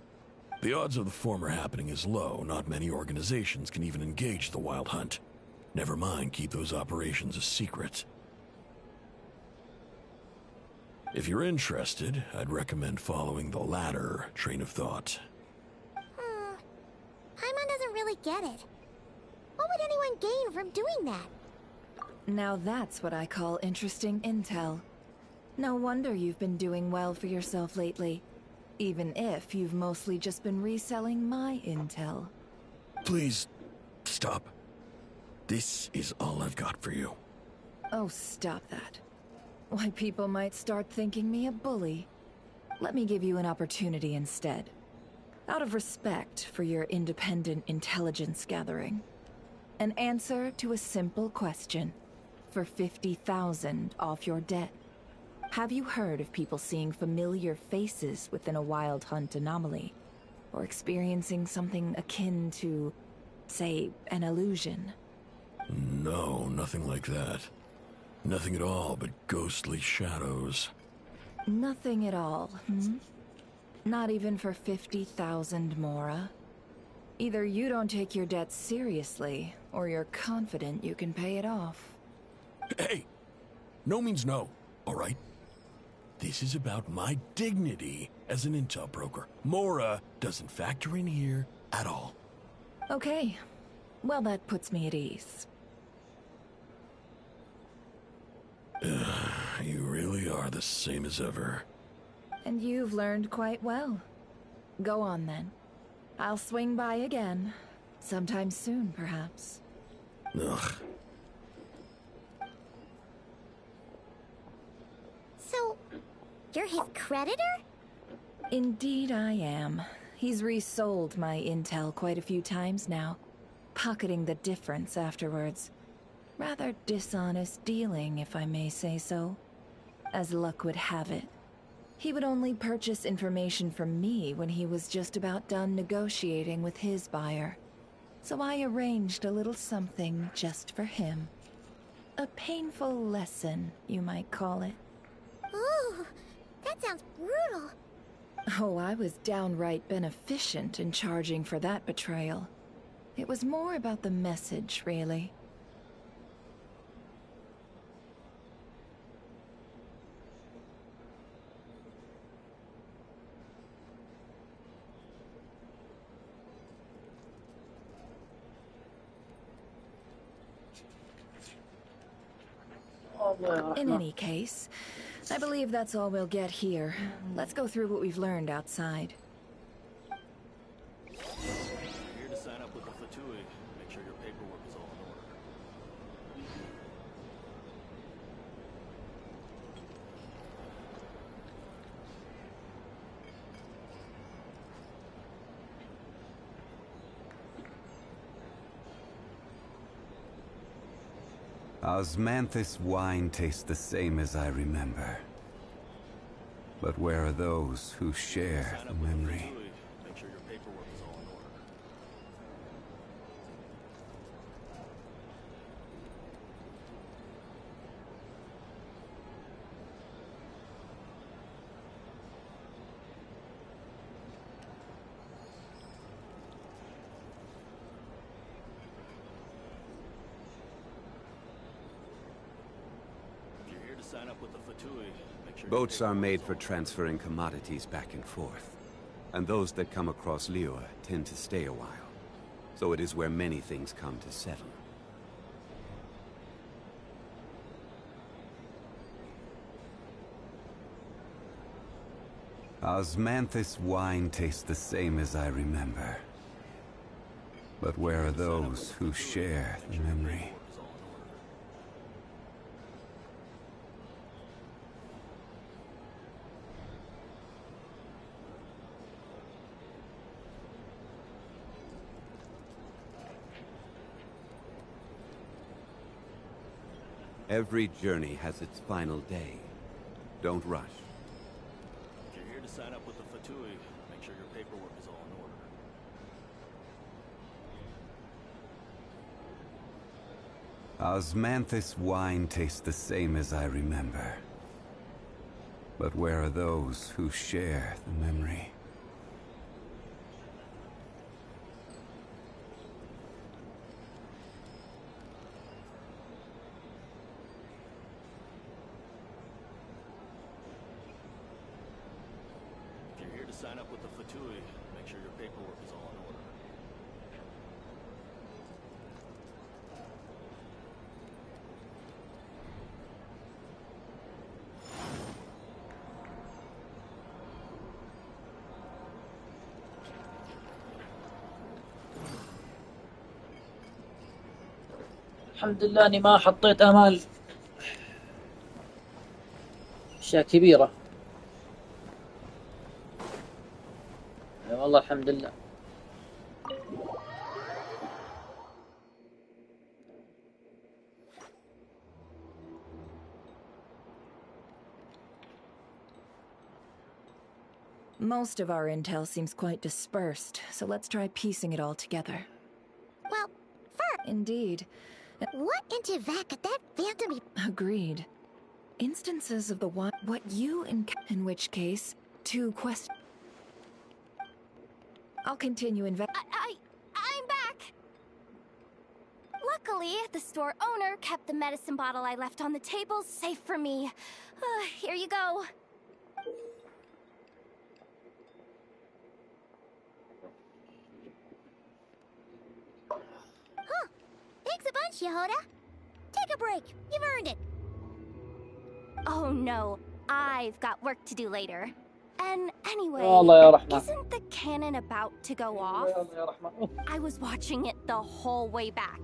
The odds of the former happening is low. Not many organizations can even engage the Wild Hunt. Never mind keep those operations a secret. If you're interested, I'd recommend following the latter train of thought. Paimon doesn't really get it. What would anyone gain from doing that? Now that's what I call interesting intel. No wonder you've been doing well for yourself lately. Even if you've mostly just been reselling my intel. Please, stop. This is all I've got for you. Oh, stop that. Why, people might start thinking me a bully. Let me give you an opportunity instead. Out of respect for your independent intelligence gathering. An answer to a simple question. For 50,000 off your debt. Have you heard of people seeing familiar faces within a Wild Hunt anomaly? Or experiencing something akin to, say, an illusion? No, nothing like that. Nothing at all but ghostly shadows. Nothing at all, hmm? Not even for 50,000 Mora? Either you don't take your debt seriously, or you're confident you can pay it off. Hey! No means no, all right? This is about my dignity as an intel broker. Mora doesn't factor in here at all. Okay. Well, that puts me at ease. You really are the same as ever. And you've learned quite well. Go on, then. I'll swing by again. Sometime soon, perhaps. Ugh. So, you're his creditor? Indeed I am. He's resold my intel quite a few times now, pocketing the difference afterwards. Rather dishonest dealing, if I may say so. As luck would have it, he would only purchase information from me when he was just about done negotiating with his buyer. So I arranged a little something just for him. A painful lesson, you might call it. Ooh, that sounds brutal. Oh, I was downright beneficent in charging for that betrayal. It was more about the message, really. In any case, I believe that's all we'll get here. Let's go through what we've learned outside. Here to sign up with the Fatui. Make sure your paperwork is all in order. Osmanthus wine tastes the same as I remember. But where are those who share the memory? Make sure your paperwork is all in order. If you're here to sign up with the Fatui, make sure Boats are made for transferring commodities back and forth. And those that come across Liyue tend to stay a while. So it is where many things come to settle. Osmanthus wine tastes the same as I remember. But where are those who share the memory? Every journey has its final day. Don't rush. If you're here to sign up with the Fatui, make sure your paperwork is all in order. Osmanthus wine tastes the same as I remember. But where are those who share the memory? If you're here to sign up with the Fatui, make sure your paperwork is all in order. الحمد لله اني ما حطيت امال اشياء كبيرة. والله الحمد لله. Most of our intel seems quite dispersed, so let's try piecing it all together. Well, Indeed. what into that could that phantom be? Agreed. Instances of the what you in which case, two questions. I'll continue I'm back! Luckily, the store owner kept the medicine bottle I left on the table safe for me. Here you go. Huh. Thanks a bunch, Yehoda. Take a break. You've earned it. Oh no, I've got work to do later. And anyway, isn't the cannon about to go off? I was watching it the whole way back,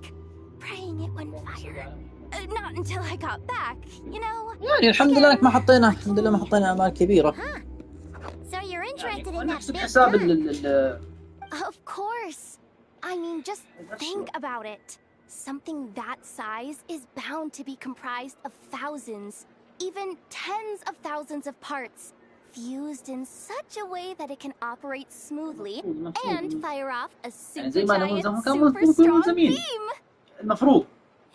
praying it wouldn't fire. Not until I got back, you know. يعني الحمد لله ما حطينا الحمد لله ما حطينا أعمال كبيرة. So you're interested in that نحسب big حساب gun? Of course. I mean, just think about it. Something that size is bound to be comprised of thousands, even tens of thousands of parts, fused in such a way that it can operate smoothly and fire off a super giant, super strong beam. المفروض.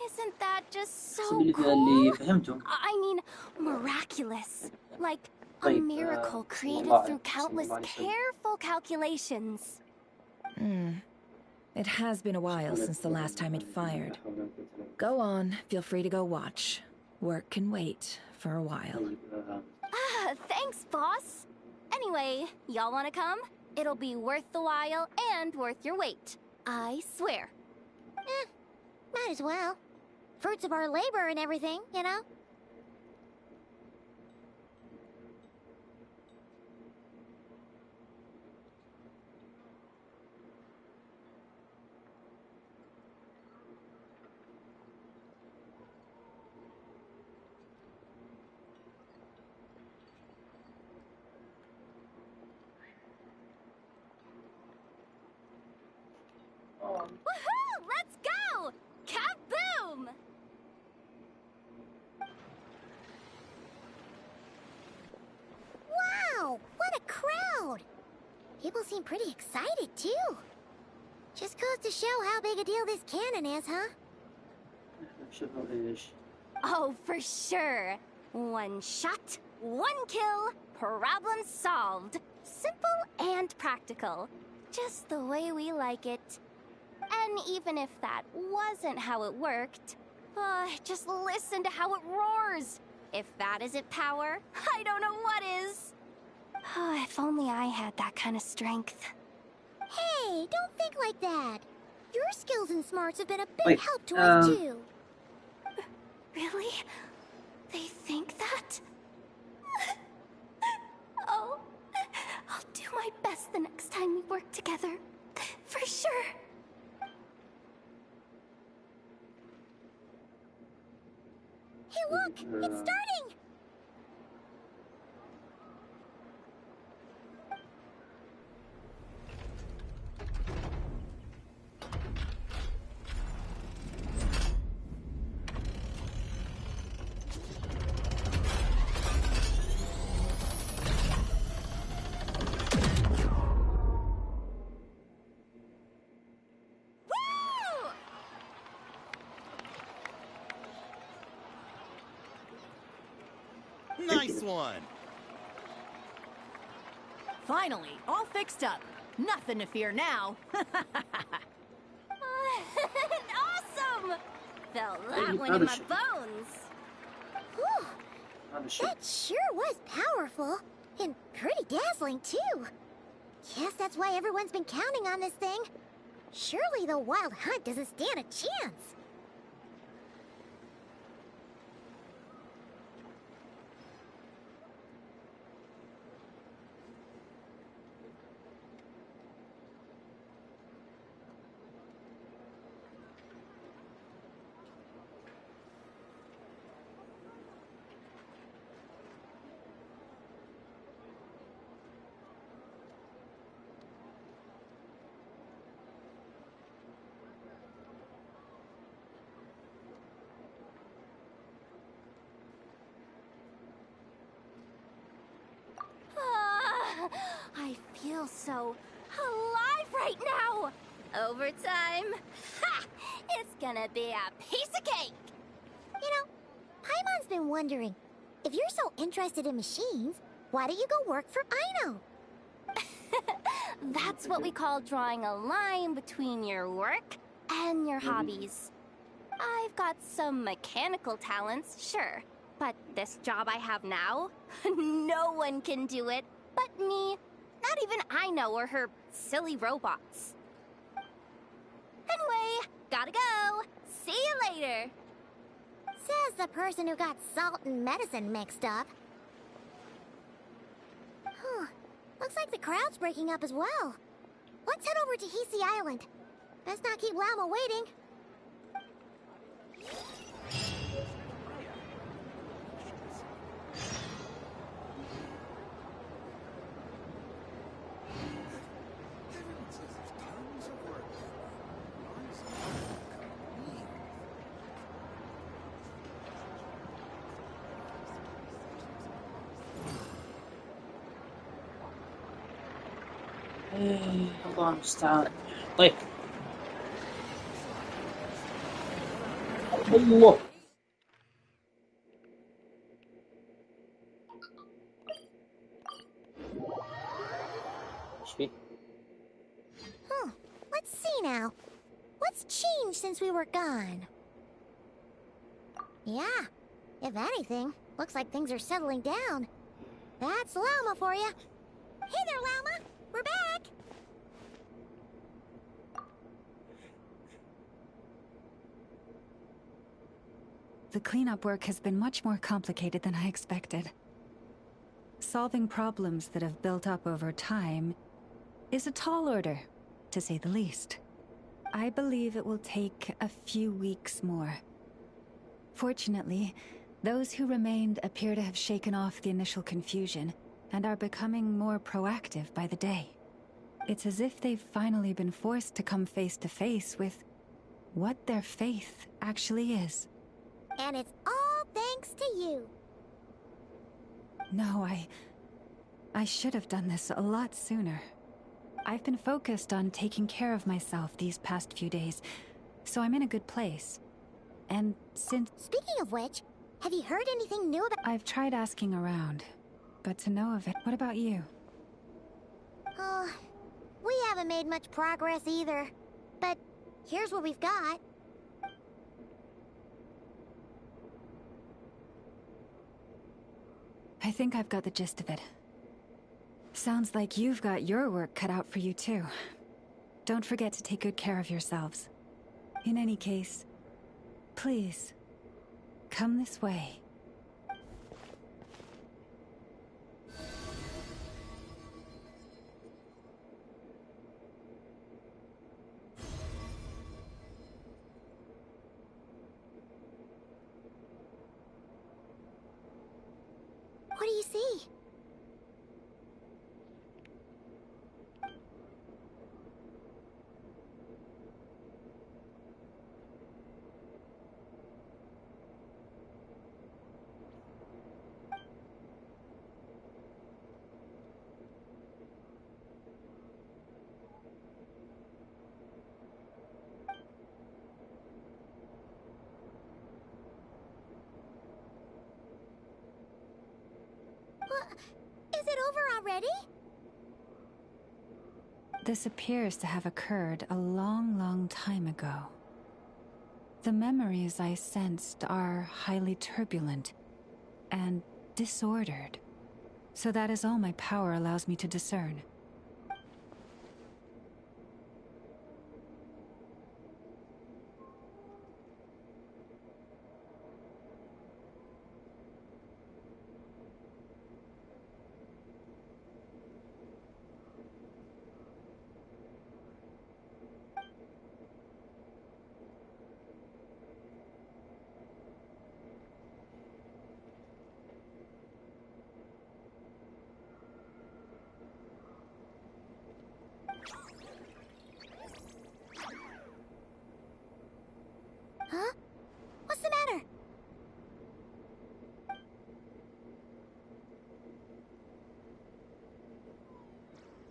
Isn't that just so cool? I mean, miraculous. Like a miracle created through countless careful calculations. It has been a while since the last time it fired. Go on, feel free to go watch. Work can wait for a while. Thanks, boss. Anyway, y'all wanna come? It'll be worth the while and worth your wait. I swear. Might as well. Fruits of our labor and everything, you know? Woohoo! Let's go! Kaboom! Wow! What a crowd! People seem pretty excited, too. Just goes to show how big a deal this cannon is, huh? Oh, for sure. One shot, one kill, problem solved. Simple and practical. Just the way we like it. And even if that wasn't how it worked, just listen to how it roars. If that isn't power, I don't know what is. If only I had that kind of strength. Hey, don't think like that. Your skills and smarts have been a big help to us too. Really? They think that? Oh, I'll do my best the next time we work together. For sure. Hey, look! It's starting! Nice one! Finally, all fixed up. Nothing to fear now. Awesome! Felt that one in my bones. Whew. That sure was powerful. And pretty dazzling, too. Guess that's why everyone's been counting on this thing. Surely the Wild Hunt doesn't stand a chance. I feel so alive right now. Overtime. Ha! It's gonna be a piece of cake. You know, Paimon's been wondering, if you're so interested in machines, why don't you go work for Aino? That's what we call drawing a line between your work and your hobbies. I've got some mechanical talents, sure. But this job I have now, no one can do it but me. Not even Aino or her silly robots. Anyway, gotta go. See you later. Says the person who got salt and medicine mixed up. Huh. Looks like the crowd's breaking up as well. Let's head over to Hisi Island. Best not keep Lama waiting. الله المستعان. طيب الله ايش فيه؟ Huh. Let's see now. What's changed since we were gone? Yeah. If anything, looks like things are settling down. That's Llama for you. Hey there, Llama. We're back. The cleanup work has been much more complicated than I expected. Solving problems that have built up over time is a tall order, to say the least. I believe it will take a few weeks more. Fortunately, those who remained appear to have shaken off the initial confusion and are becoming more proactive by the day. It's as if they've finally been forced to come face to face with what their faith actually is. And it's all thanks to you. No, I should have done this a lot sooner. I've been focused on taking care of myself these past few days, so I'm in a good place. And since... Speaking of which, have you heard anything new about... I've tried asking around, but to know of it... What about you? Oh, we haven't made much progress either. But here's what we've got. I think I've got the gist of it. Sounds like you've got your work cut out for you too. Don't forget to take good care of yourselves. In any case, please, come this way. What do you see? Is it over already? This appears to have occurred a long, long time ago. The memories I sensed are highly turbulent and disordered. So that is all my power allows me to discern. Huh? What's the matter?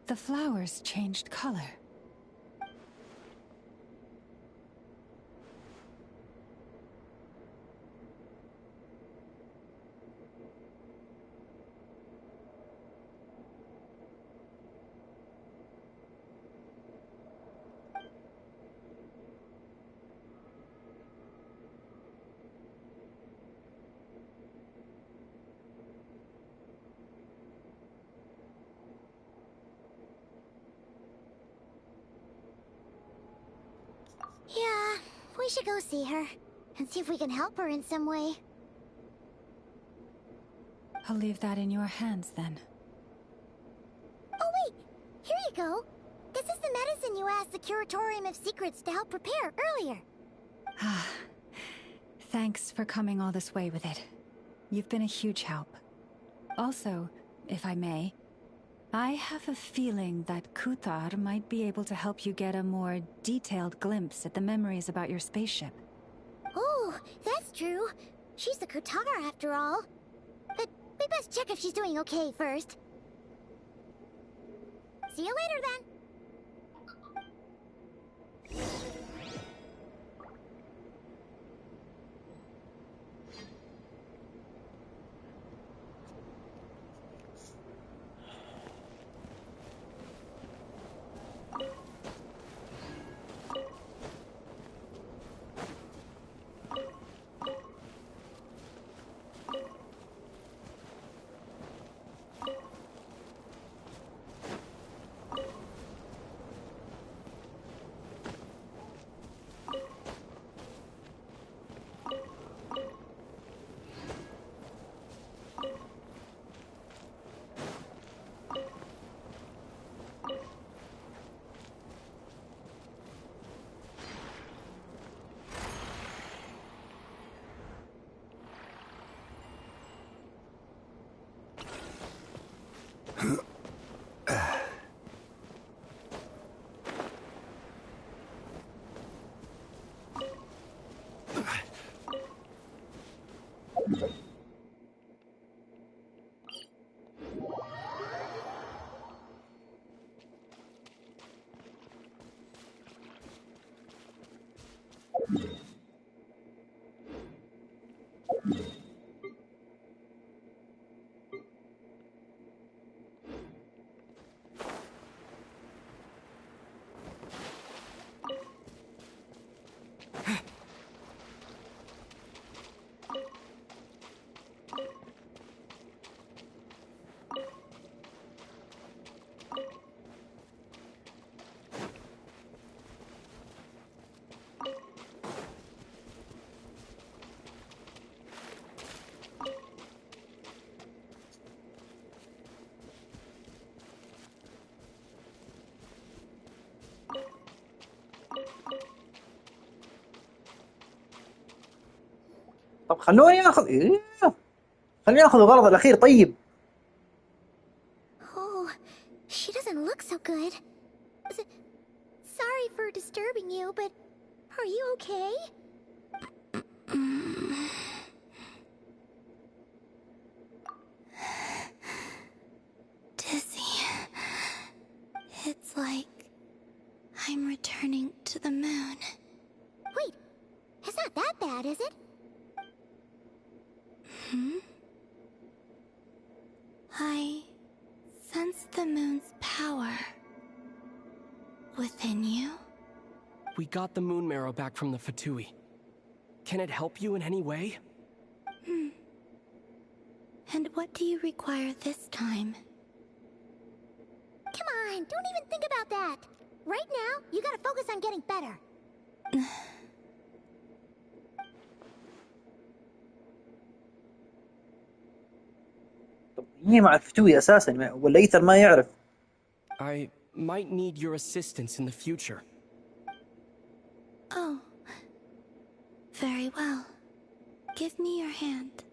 The flowers changed color. Yeah, we should go see her and see if we can help her in some way. I'll leave that in your hands then. Oh wait, here you go. This is the medicine you asked the Curatorium of Secrets to help prepare earlier. Ah, thanks for coming all this way with it. You've been a huge help. Also, if I may, I have a feeling that Kuthar might be able to help you get a more detailed glimpse at the memories about your spaceship. Oh, that's true. She's the Kutar after all. But we best check if she's doing okay first. See you later then. طب خلوني اخذ خليني اخذ الغرض الاخير. طيب Oh, she doesn't look so good. Sorry for disturbing you, but are you okay? Dizzy. It's like I'm returning to the moon. Wait, it's not that bad, is it? I sense the moon's power within you. We got the moon marrow back from the Fatui. Can it help you in any way? And what do you require this time? Come on, don't even think about that. Right now, you gotta focus on getting better. طب هي مع الفتوي اساسا ولا ايثر ما يعرف؟ I might need your assistance in the future. Oh. Very well. Give me your hand.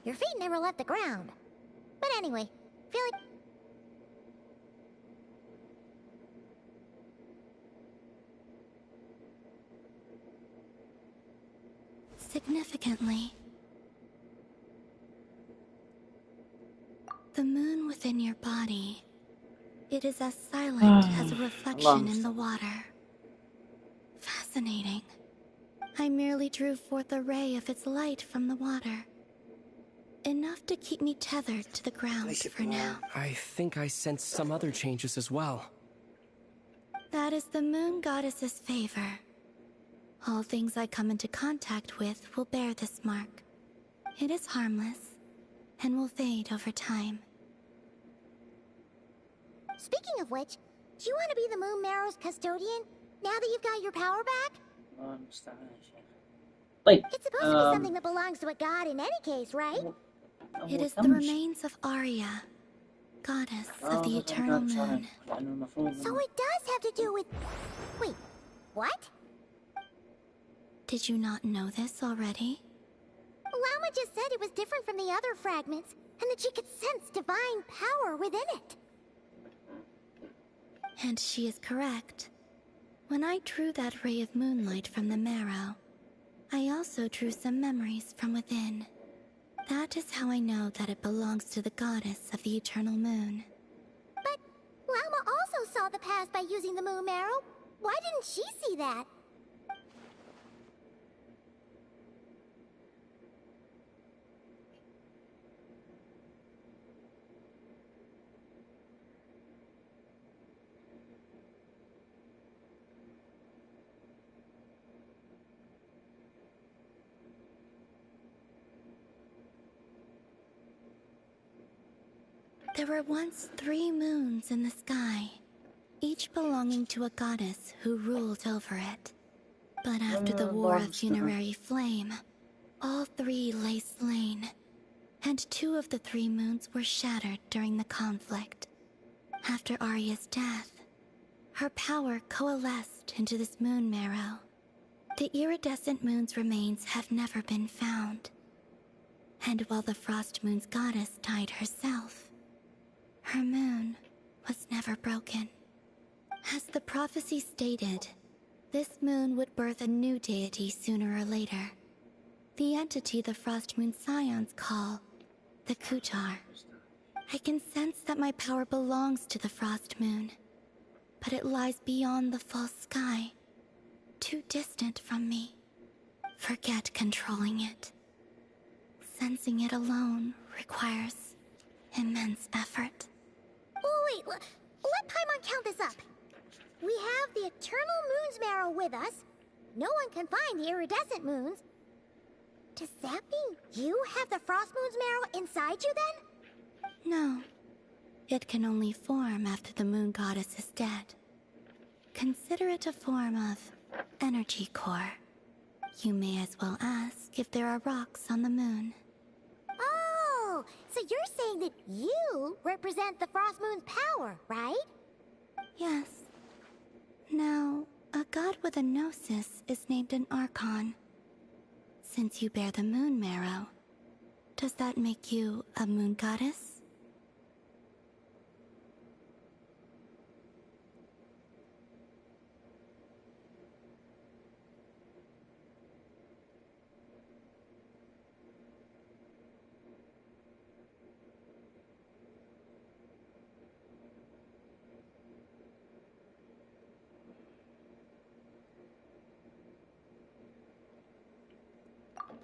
Your feet never left the ground. But anyway, feel like... Significantly, the moon within your body, it is as silent as a reflection in the water. Fascinating. I merely drew forth a ray of its light from the water. Enough to keep me tethered to the ground for now. I think I sense some other changes as well. That is the moon goddess's favor. All things I come into contact with will bear this mark. It is harmless, and will fade over time. Speaking of which, do you want to be the Moon Marrow's custodian, now that you've got your power back? It's supposed to be something that belongs to a god in any case, right? It is the remains of Arya, goddess of the eternal moon. So it does have to do with... Wait, what? Did you not know this already? Lama just said it was different from the other fragments, and that she could sense divine power within it. And she is correct. When I drew that ray of moonlight from the marrow, I also drew some memories from within. That is how I know that it belongs to the goddess of the eternal moon. But Lama also saw the past by using the moon marrow. Why didn't she see that? There were once 3 moons in the sky, each belonging to a goddess who ruled over it. But after the war of funerary flame, all 3 lay slain, and 2 of the 3 moons were shattered during the conflict. After Arya's death, her power coalesced into this moon marrow. The iridescent moon's remains have never been found. And while the frost moon's goddess died herself, her moon was never broken. As the prophecy stated, this moon would birth a new deity sooner or later. The entity the Frost Moon Scions call the Kutar. I can sense that my power belongs to the Frost Moon, but it lies beyond the false sky, too distant from me. Forget controlling it. Sensing it alone requires immense effort. Oh, wait, let Paimon count this up. We have the Eternal Moon's Marrow with us. No one can find the iridescent moons. Does that mean you have the Frost Moon's marrow inside you then? No. It can only form after the moon goddess is dead. Consider it a form of energy core. You may as well ask if there are rocks on the moon. Oh, so you're saying that you represent the Frost Moon's power, right? Yes. Now, a god with a gnosis is named an Archon. Since you bear the moon marrow, does that make you a moon goddess?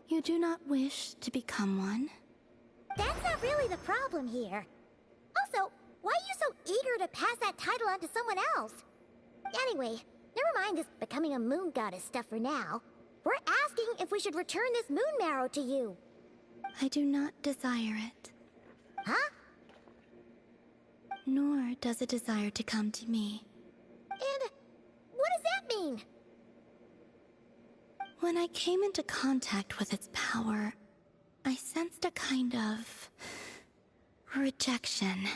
You do not wish to become one? That's not really the problem here. Also, why are you so eager to pass that title on to someone else? Anyway, never mind this becoming a moon goddess stuff for now. We're asking if we should return this moon marrow to you. I do not desire it. Huh? Nor does it desire to come to me. And what does that mean? When I came into contact with its power, I sensed a kind of rejection.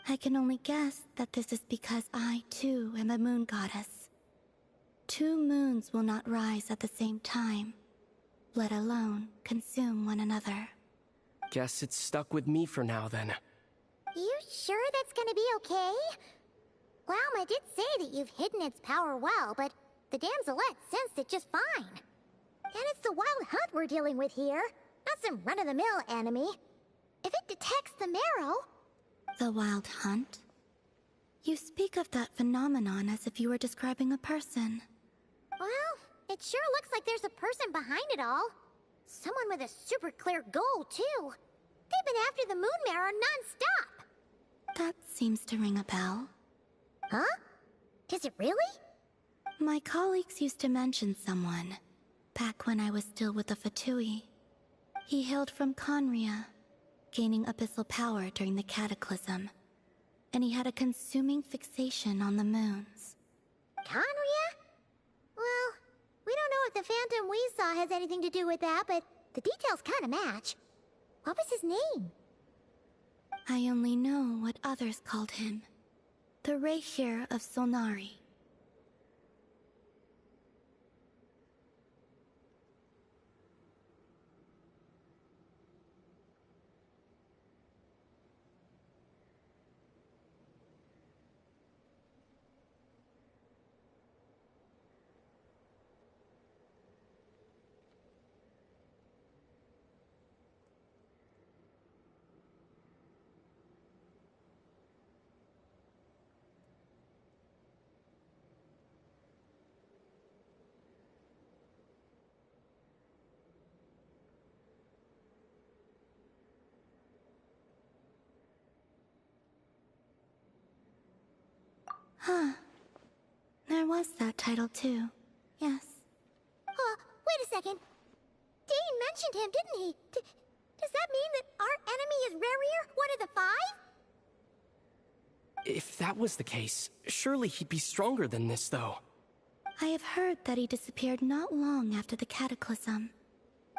I can only guess that this is because I, too, am a moon goddess. 2 moons will not rise at the same time, let alone consume one another. Guess it's stuck with me for now, then. You sure that's gonna be okay? Glauma did say that you've hidden its power well, but the damselette sensed it just fine. And it's the wild hunt we're dealing with here, not some run-of-the-mill enemy. If it detects the marrow... The wild hunt? You speak of that phenomenon as if you were describing a person. Well, it sure looks like there's a person behind it all. Someone with a super clear goal, too. They've been after the moon marrow non-stop. That seems to ring a bell. Huh? Does it really? My colleagues used to mention someone, back when I was still with the Fatui. He hailed from Conria, gaining abyssal power during the Cataclysm, and he had a consuming fixation on the moons. Conria? Well, we don't know if the phantom we saw has anything to do with that, but the details kinda match. What was his name? I only know what others called him. The Reihir of Solnari. Huh. There was that title too. Yes. Wait a second. Dane mentioned him, didn't he? Does that mean that our enemy is Rerir, one of the 5? If that was the case, surely he'd be stronger than this, though. I have heard that he disappeared not long after the Cataclysm.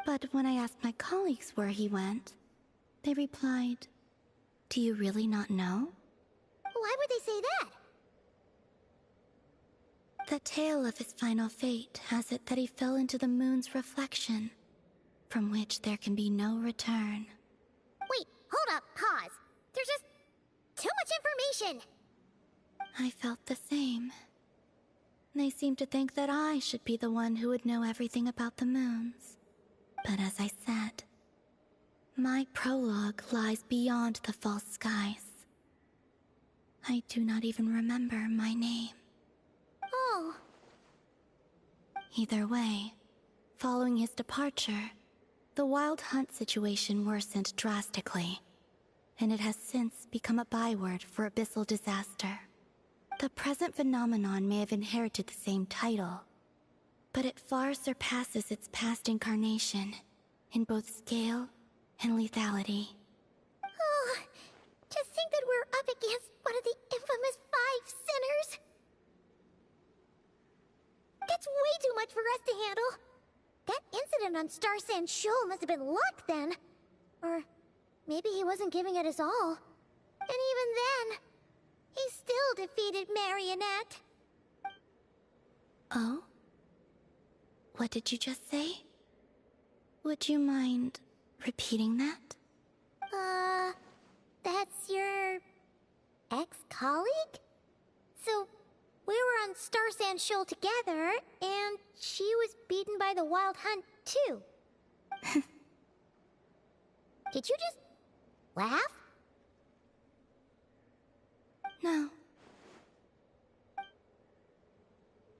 But when I asked my colleagues where he went, they replied, "Do you really not know?" Why would they say that? The tale of his final fate has it that he fell into the moon's reflection, from which there can be no return. Wait, hold up, pause. There's just too much information. I felt the same. They seemed to think that I should be the one who would know everything about the moons. But as I said, my prologue lies beyond the false skies. I do not even remember my name. Oh. Either way, following his departure, the wild hunt situation worsened drastically, and it has since become a byword for abyssal disaster. The present phenomenon may have inherited the same title, but it far surpasses its past incarnation in both scale and lethality. Oh, to think that we're up against one of the infamous 5 sinners! That's way too much for us to handle. That incident on Star Sand Shoal must have been luck then. Or maybe he wasn't giving it his all. And even then, he still defeated Marionette. Oh? What did you just say? Would you mind repeating that? That's your ex-colleague? So, we were on Star Sand Shoal together, and she was beaten by the Wild Hunt, too. Did you just laugh? No.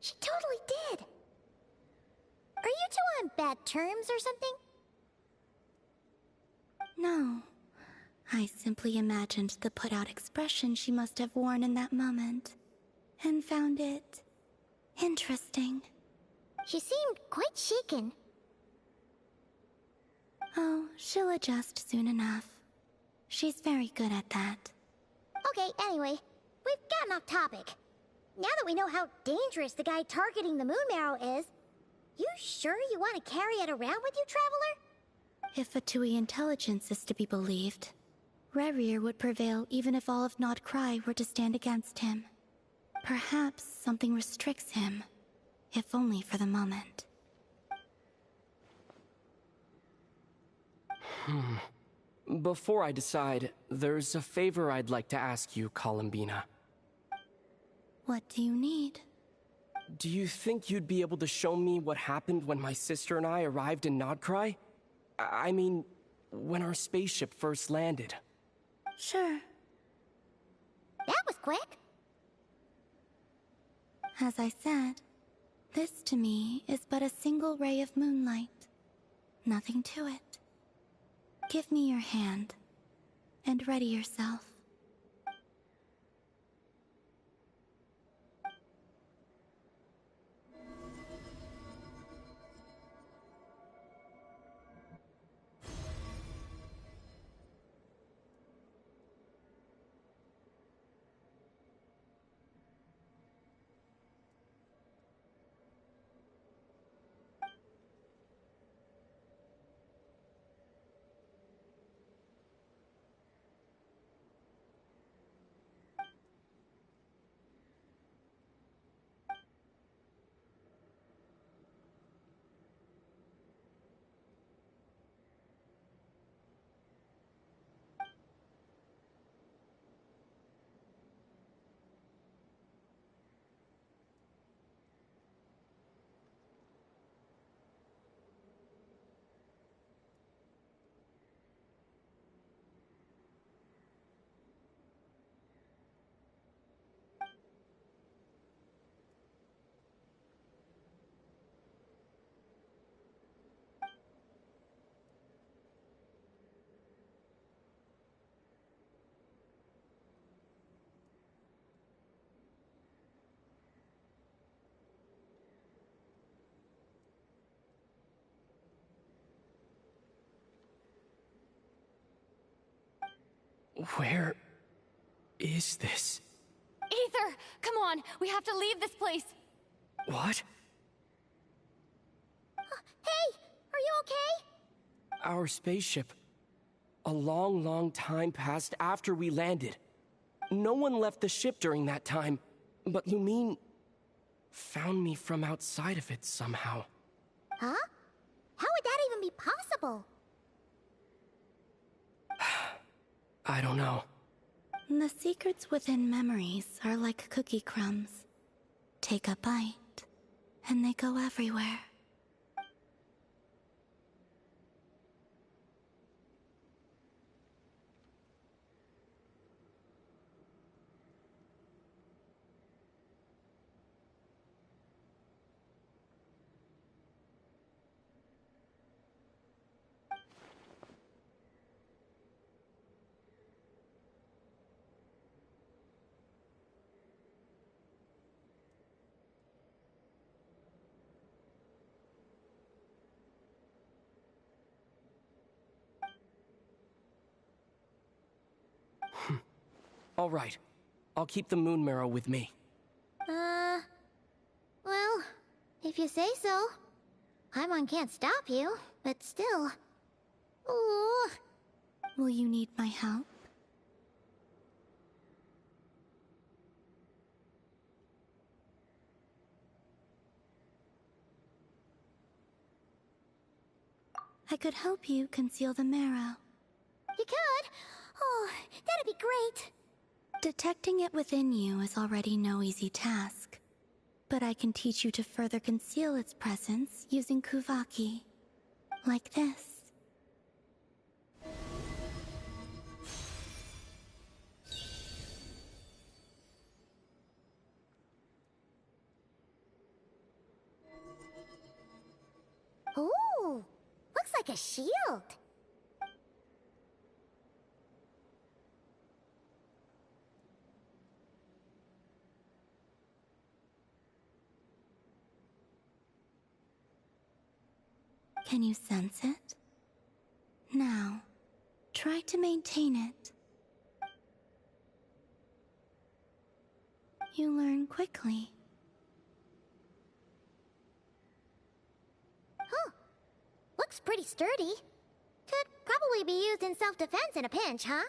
She totally did. Are you two on bad terms or something? No. I simply imagined the put-out expression she must have worn in that moment, and found it interesting. She seemed quite shaken. Oh, she'll adjust soon enough. She's very good at that. Okay, anyway, we've gotten off topic. Now that we know how dangerous the guy targeting the Moon Marrow is, you sure you want to carry it around with you, Traveler? If Fatui intelligence is to be believed, Rerir would prevail even if all of Nod Cry were to stand against him. Perhaps something restricts him, if only for the moment. Before I decide, there's a favor I'd like to ask you, Columbina. What do you need? Do you think you'd be able to show me what happened when my sister and I arrived in Nodcry? I mean, when our spaceship first landed. Sure. That was quick. As I said, this to me is but a single ray of moonlight. Nothing to it. Give me your hand, and ready yourself. Where is this? Aether! Come on! We have to leave this place! What? Hey! Are you okay? Our spaceship. A long, long time passed after we landed. No one left the ship during that time, but Lumine found me from outside of it somehow. Huh? How would that even be possible? I don't know. The secrets within memories are like cookie crumbs. Take a bite, and they go everywhere. All right. I'll keep the moon marrow with me. Well, if you say so. Paimon can't stop you, but still. Ooh. Will you need my help? I could help you conceal the marrow. You could? Oh, that'd be great. Detecting it within you is already no easy task. But I can teach you to further conceal its presence using Kuvaki. Like this. Ooh, looks like a shield. Can you sense it? Now, try to maintain it. You learn quickly. Huh. Looks pretty sturdy. Could probably be used in self-defense in a pinch, huh?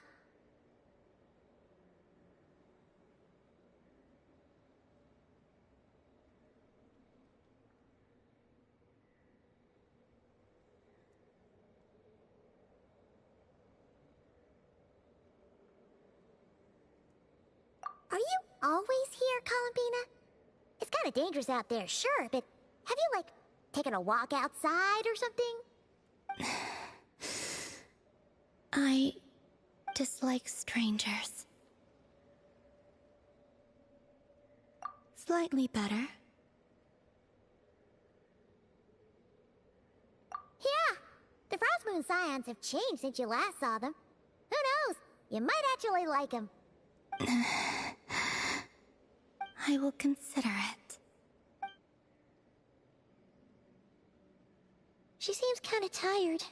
Are you always here, Columbina? It's kinda dangerous out there, sure, but have you, like, taken a walk outside or something? I dislike strangers. Slightly better. Yeah, the Frost Moon Scions have changed since you last saw them. Who knows? You might actually like them. I will consider it. She seems kinda tired.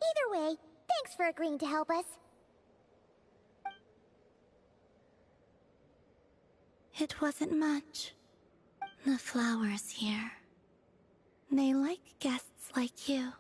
Either way, thanks for agreeing to help us. It wasn't much. The flowers here. They like guests like you.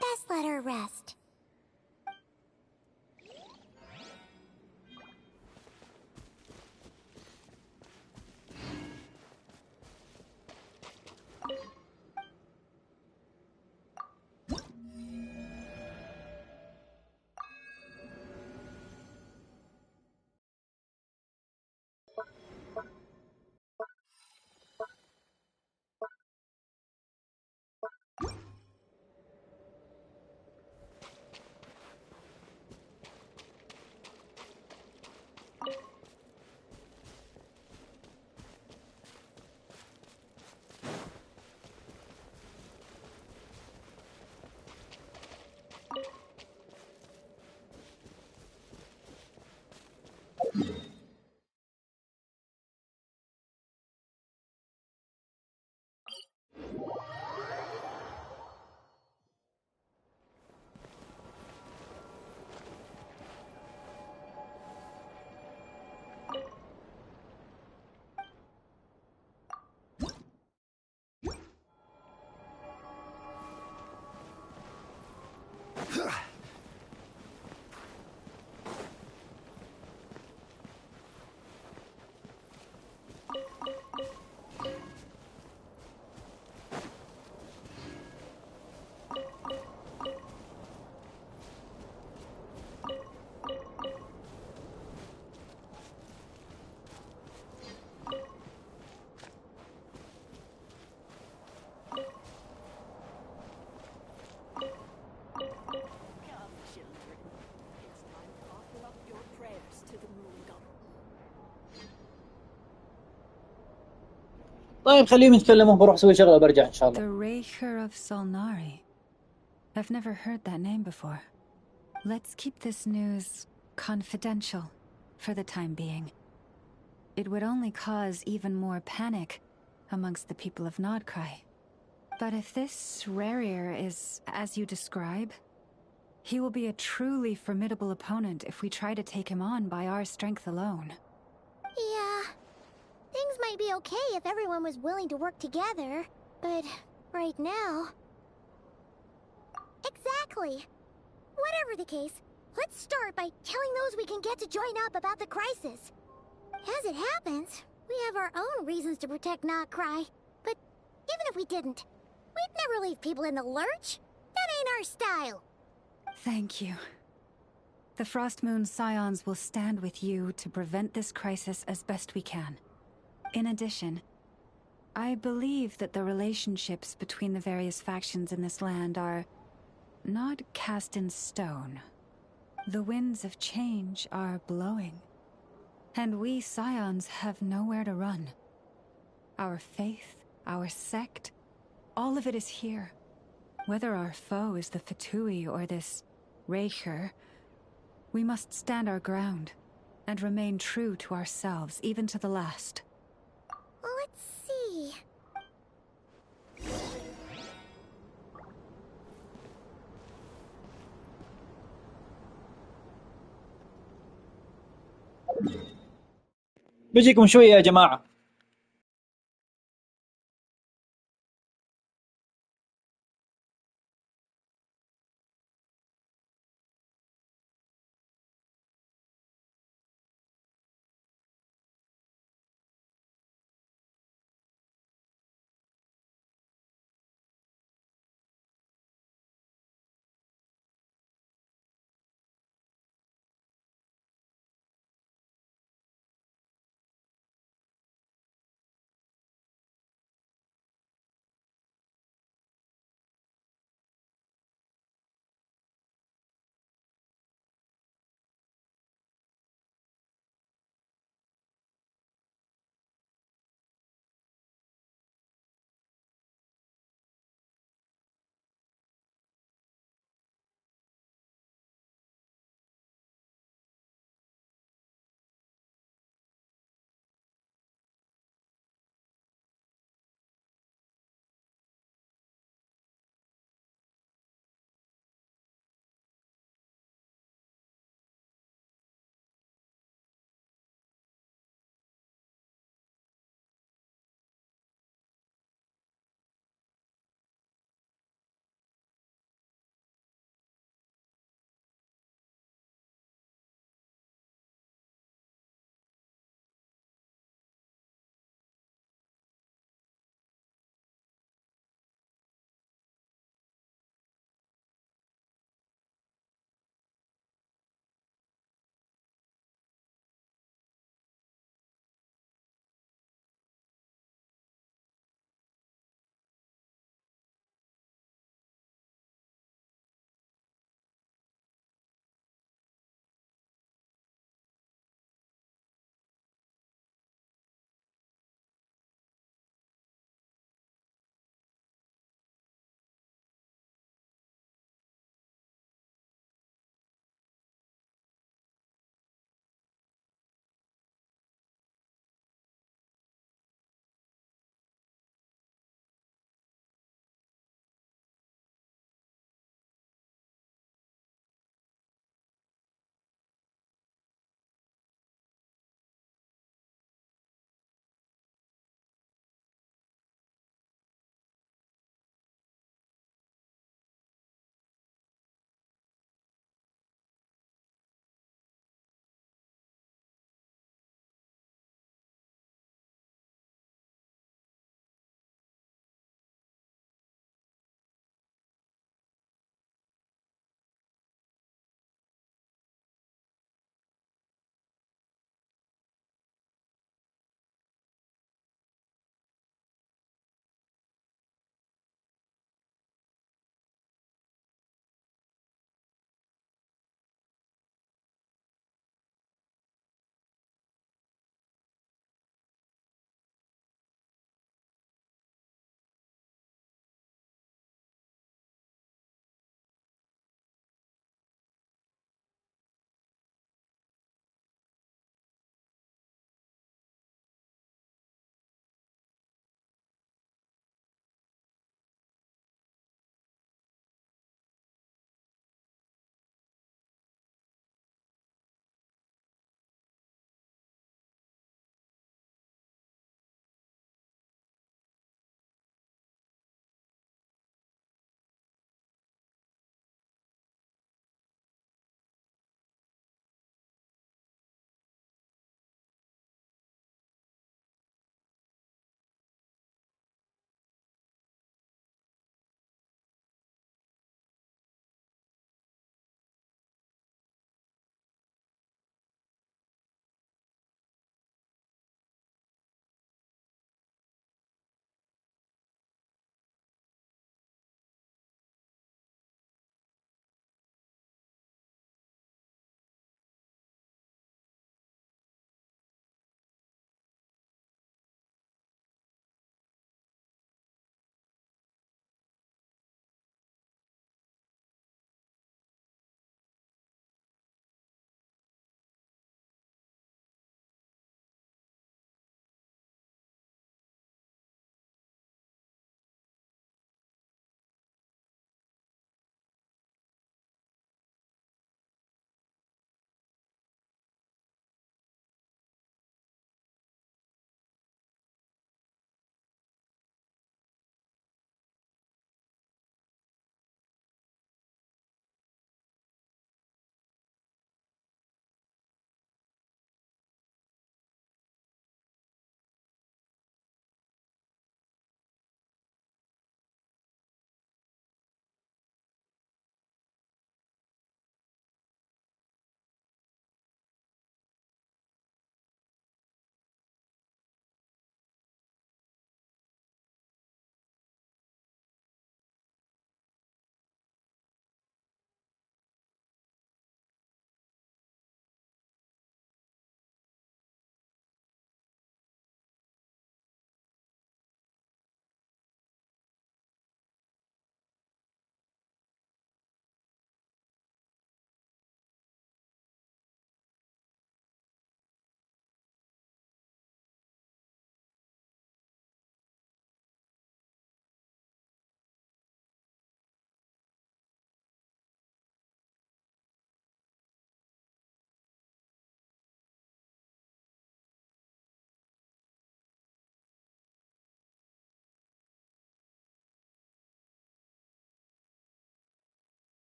Best let her rest. طيب خليهم يتكلموا، بروح اسوي شغله برجع ان شاء الله. The Raker of Solnari. I've never heard that name before. Let's keep this news confidential for the time being. It would only cause even more panic amongst the people of Nodcry. But if this Rarier is as you describe, he will be a truly formidable opponent if we try to take him on by our strength alone. Yeah. Things might be okay if everyone was willing to work together, but right now... Exactly. Whatever the case, let's start by telling those we can get to join up about the crisis. As it happens, we have our own reasons to protect Nodcry, but even if we didn't, we'd never leave people in the lurch. That ain't our style. Thank you. The Frostmoon Scions will stand with you to prevent this crisis as best we can. In addition, I believe that the relationships between the various factions in this land are not cast in stone. The winds of change are blowing, and we Scions have nowhere to run. Our faith, our sect, all of it is here. Whether our foe is the Fatui or this Raker, we must stand our ground and remain true to ourselves, even to the last. Let's see... بيجيكم شويه يا جماعه.